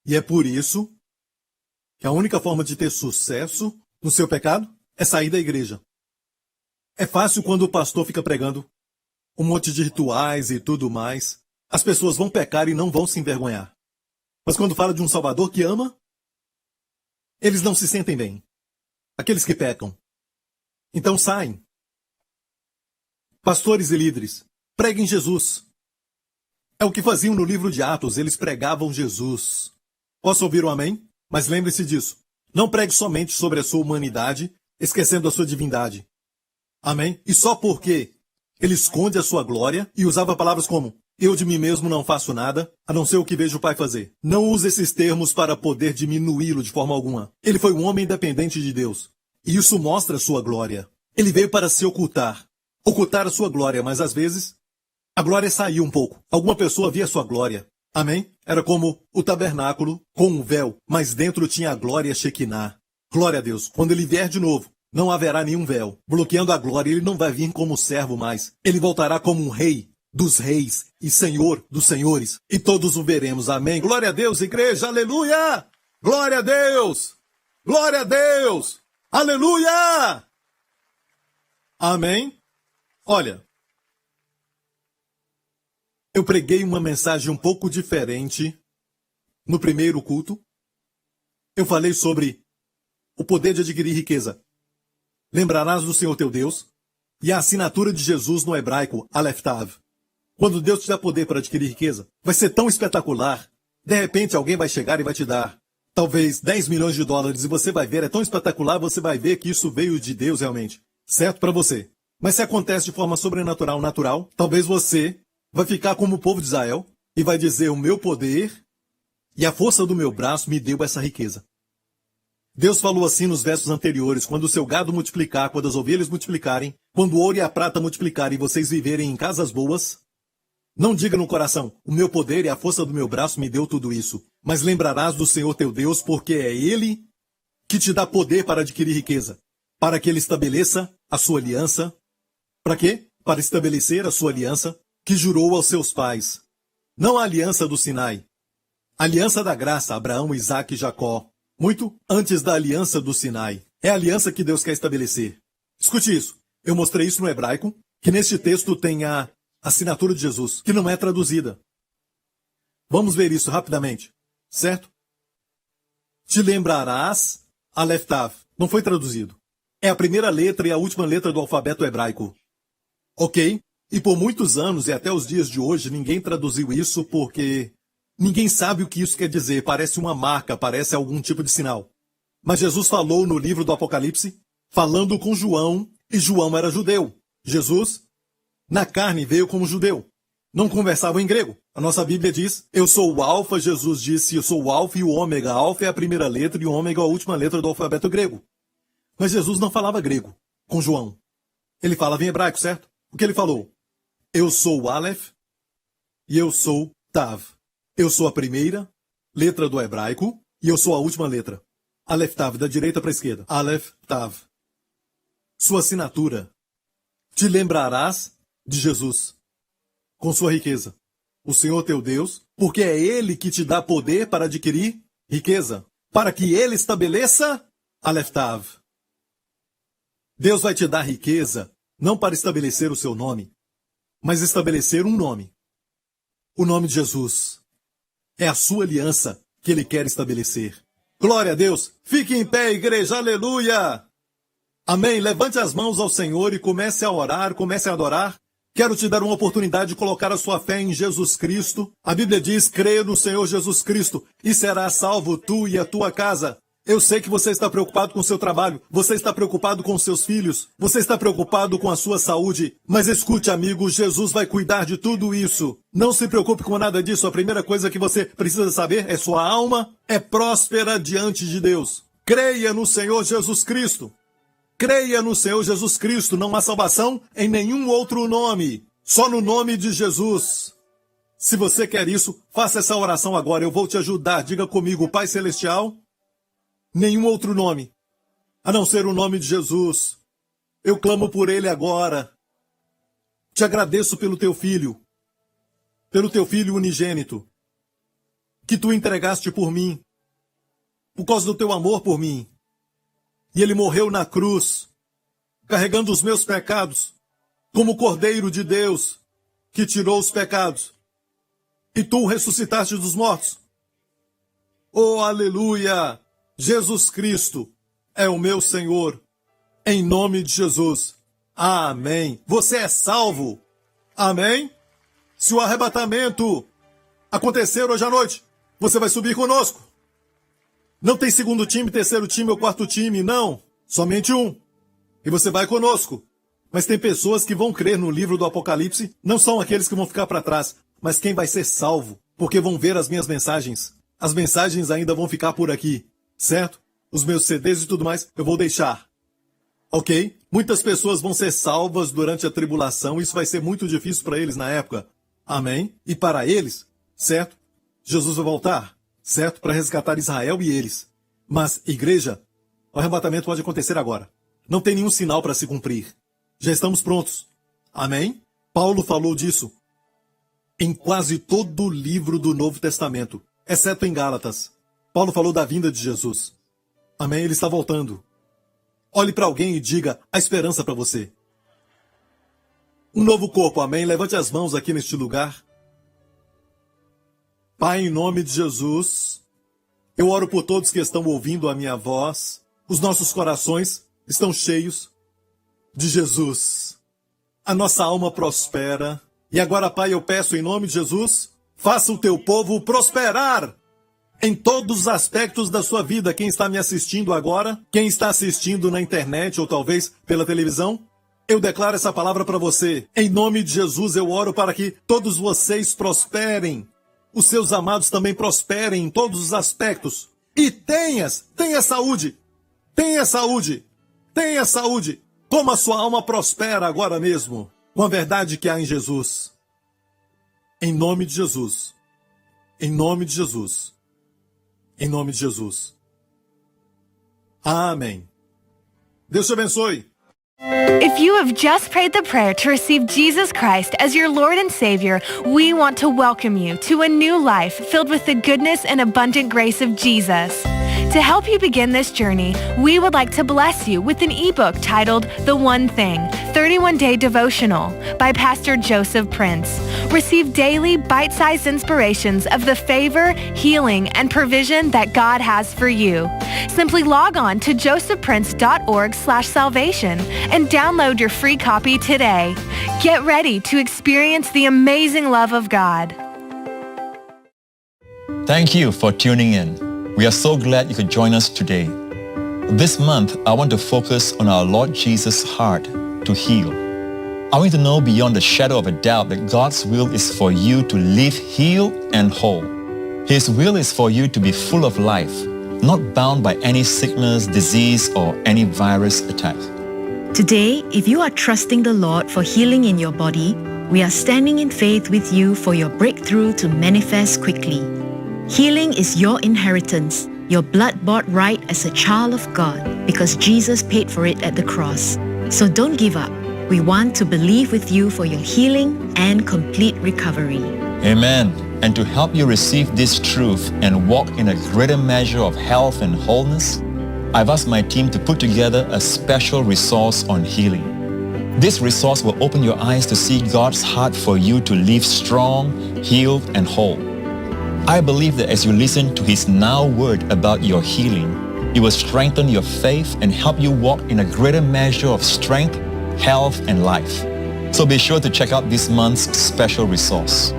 E é por isso que a única forma de ter sucesso no seu pecado é sair da igreja. É fácil quando o pastor fica pregando um monte de rituais e tudo mais. As pessoas vão pecar e não vão se envergonhar. Mas quando fala de um Salvador que ama, eles não se sentem bem. Aqueles que pecam. Então saem. Pastores e líderes, preguem Jesus. É o que faziam no livro de Atos, eles pregavam Jesus. Posso ouvir um amém? Mas lembre-se disso. Não pregue somente sobre a sua humanidade, esquecendo a sua divindade. Amém? E só porque ele esconde a sua glória e usava palavras como eu de mim mesmo não faço nada, a não ser o que vejo o Pai fazer. Não use esses termos para poder diminuí-lo de forma alguma. Ele foi um homem independente de Deus. E isso mostra a sua glória. Ele veio para se ocultar. Ocultar a sua glória, mas às vezes a glória saiu um pouco. Alguma pessoa via a sua glória. Amém? Era como o tabernáculo com um véu, mas dentro tinha a glória Shekinah. Glória a Deus. Quando ele vier de novo, não haverá nenhum véu. Bloqueando a glória, ele não vai vir como servo mais. Ele voltará como um rei dos reis e senhor dos senhores. E todos o veremos. Amém? Glória a Deus, igreja. Aleluia! Glória a Deus! Glória a Deus! Aleluia! Amém? Olha, eu preguei uma mensagem um pouco diferente no primeiro culto. Eu falei sobre o poder de adquirir riqueza. Lembrarás do Senhor teu Deus e a assinatura de Jesus no hebraico, Aleph Tav. Quando Deus te dá poder para adquirir riqueza, vai ser tão espetacular. De repente alguém vai chegar e vai te dar talvez 10 milhões de dólares e você vai ver, é tão espetacular, você vai ver que isso veio de Deus realmente. Certo para você. Mas se acontece de forma sobrenatural, natural, talvez você vai ficar como o povo de Israel e vai dizer, o meu poder e a força do meu braço me deu essa riqueza. Deus falou assim nos versos anteriores, quando o seu gado multiplicar, quando as ovelhas multiplicarem, quando o ouro e a prata multiplicarem e vocês viverem em casas boas, não diga no coração, o meu poder e a força do meu braço me deu tudo isso, mas lembrarás do Senhor teu Deus, porque é Ele que te dá poder para adquirir riqueza, para que Ele estabeleça a sua aliança. Para quê? Para estabelecer a sua aliança que jurou aos seus pais. Não a aliança do Sinai. A aliança da graça, Abraão, Isaque e Jacó. Muito antes da aliança do Sinai. É a aliança que Deus quer estabelecer. Escute isso. Eu mostrei isso no hebraico, que neste texto tem a assinatura de Jesus, que não é traduzida. Vamos ver isso rapidamente. Certo? Te lembrarás, Aleph Tav. Não foi traduzido. É a primeira letra e a última letra do alfabeto hebraico. Ok? E por muitos anos e até os dias de hoje, ninguém traduziu isso porque ninguém sabe o que isso quer dizer. Parece uma marca, parece algum tipo de sinal. Mas Jesus falou no livro do Apocalipse, falando com João, e João era judeu. Jesus, na carne, veio como judeu. Não conversavam em grego. A nossa Bíblia diz, eu sou o Alfa, Jesus disse, eu sou o Alfa e o Ômega. Alfa é a primeira letra e o Ômega é a última letra do alfabeto grego. Mas Jesus não falava grego com João. Ele falava em hebraico, certo? O que ele falou? Eu sou o Aleph e eu sou Tav. Eu sou a primeira letra do hebraico e eu sou a última letra. Aleph Tav, da direita para a esquerda. Aleph Tav. Sua assinatura. Te lembrarás de Jesus com sua riqueza. O Senhor teu Deus, porque é Ele que te dá poder para adquirir riqueza, para que Ele estabeleça Aleph Tav. Deus vai te dar riqueza não para estabelecer o seu nome, mas estabelecer um nome. O nome de Jesus. É a sua aliança que Ele quer estabelecer. Glória a Deus! Fique em pé, igreja! Aleluia! Amém! Levante as mãos ao Senhor e comece a orar, comece a adorar. Quero te dar uma oportunidade de colocar a sua fé em Jesus Cristo. A Bíblia diz, creia no Senhor Jesus Cristo e serás salvo tu e a tua casa. Eu sei que você está preocupado com o seu trabalho, você está preocupado com os seus filhos, você está preocupado com a sua saúde. Mas escute, amigo, Jesus vai cuidar de tudo isso. Não se preocupe com nada disso. A primeira coisa que você precisa saber é sua alma é próspera diante de Deus. Creia no Senhor Jesus Cristo. Creia no Senhor Jesus Cristo, não há salvação em nenhum outro nome, só no nome de Jesus. Se você quer isso, faça essa oração agora, eu vou te ajudar. Diga comigo, Pai Celestial, nenhum outro nome, a não ser o nome de Jesus. Eu clamo por Ele agora. Te agradeço pelo teu filho unigênito, que tu entregaste por mim, por causa do teu amor por mim. E ele morreu na cruz, carregando os meus pecados, como o Cordeiro de Deus, que tirou os pecados. E tu o ressuscitaste dos mortos. Oh, aleluia! Jesus Cristo é o meu Senhor. Em nome de Jesus. Amém. Você é salvo. Amém? Se o arrebatamento acontecer hoje à noite, você vai subir conosco. Não tem segundo time, terceiro time ou quarto time, não. Somente um. E você vai conosco. Mas tem pessoas que vão crer no livro do Apocalipse, não são aqueles que vão ficar para trás, mas quem vai ser salvo, porque vão ver as minhas mensagens. As mensagens ainda vão ficar por aqui, certo? Os meus CDs e tudo mais, eu vou deixar. Ok? Muitas pessoas vão ser salvas durante a tribulação, isso vai ser muito difícil para eles na época. Amém? E para eles, certo? Jesus vai voltar. Certo? Para resgatar Israel e eles. Mas, igreja, o arrebatamento pode acontecer agora. Não tem nenhum sinal para se cumprir. Já estamos prontos. Amém? Paulo falou disso em quase todo o livro do Novo Testamento, exceto em Gálatas. Paulo falou da vinda de Jesus. Amém? Ele está voltando. Olhe para alguém e diga, há esperança para você. Um novo corpo, amém? Levante as mãos aqui neste lugar. Pai, em nome de Jesus, eu oro por todos que estão ouvindo a minha voz. Os nossos corações estão cheios de Jesus. A nossa alma prospera. E agora, Pai, eu peço em nome de Jesus, faça o teu povo prosperar em todos os aspectos da sua vida. Quem está me assistindo agora, quem está assistindo na internet ou talvez pela televisão, eu declaro essa palavra para você. Em nome de Jesus, eu oro para que todos vocês prosperem. Os seus amados também prosperem em todos os aspectos. E tenha saúde. Tenha saúde. Tenha saúde. Como a sua alma prospera agora mesmo, com a verdade que há em Jesus. Em nome de Jesus. Em nome de Jesus. Em nome de Jesus. Amém. Deus te abençoe. If you have just prayed the prayer to receive Jesus Christ as your Lord and Savior, we want to welcome you to a new life filled with the goodness and abundant grace of Jesus. To help you begin this journey, we would like to bless you with an ebook titled The One Thing, 31-Day Devotional by Pastor Joseph Prince. Receive daily bite-sized inspirations of the favor, healing, and provision that God has for you. Simply log on to josephprince.org/salvation and download your free copy today. Get ready to experience the amazing love of God. Thank you for tuning in. We are so glad you could join us today. This month, I want to focus on our Lord Jesus' heart to heal. I want you to know beyond the shadow of a doubt that God's will is for you to live healed and whole. His will is for you to be full of life, not bound by any sickness, disease, or any virus attack. Today, if you are trusting the Lord for healing in your body, we are standing in faith with you for your breakthrough to manifest quickly. Healing is your inheritance, your blood-bought right as a child of God, because Jesus paid for it at the cross. So don't give up. We want to believe with you for your healing and complete recovery. Amen. And to help you receive this truth and walk in a greater measure of health and wholeness, I've asked my team to put together a special resource on healing. This resource will open your eyes to see God's heart for you to live strong, healed, and whole. I believe that as you listen to His now word about your healing, it will strengthen your faith and help you walk in a greater measure of strength, health, and life. So be sure to check out this month's special resource.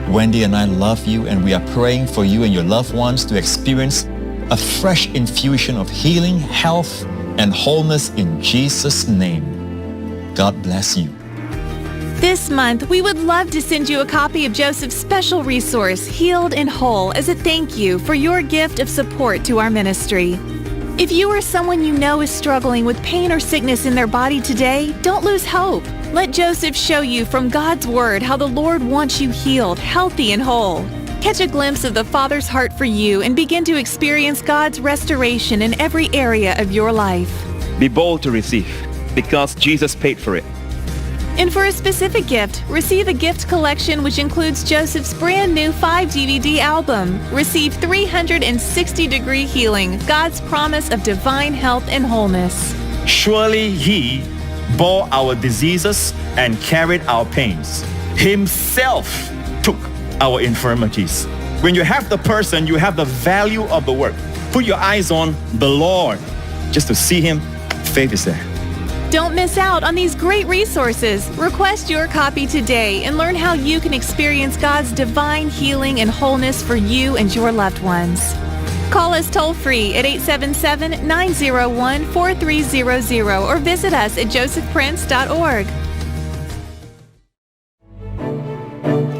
Wendy and I love you, and we are praying for you and your loved ones to experience a fresh infusion of healing, health, and wholeness in Jesus' name. God bless you. This month, we would love to send you a copy of Joseph's special resource, Healed and Whole, as a thank you for your gift of support to our ministry. If you or someone you know is struggling with pain or sickness in their body today, don't lose hope. Let Joseph show you from God's Word how the Lord wants you healed, healthy, and whole. Catch a glimpse of the Father's heart for you and begin to experience God's restoration in every area of your life. Be bold to receive, because Jesus paid for it. And for a specific gift, receive a gift collection which includes Joseph's brand new 5-DVD album. Receive 360-degree healing, God's promise of divine health and wholeness. Surely He bore our diseases and carried our pains. Himself took our infirmities. When you have the person, you have the value of the work. Put your eyes on the Lord. Just to see Him, faith is there. Don't miss out on these great resources. Request your copy today and learn how you can experience God's divine healing and wholeness for you and your loved ones. Call us toll-free at 877-901-4300 or visit us at josephprince.org.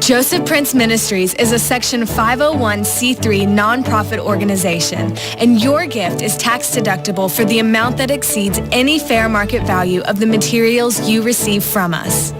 Joseph Prince Ministries is a Section 501c3 nonprofit organization, and your gift is tax deductible for the amount that exceeds any fair market value of the materials you receive from us.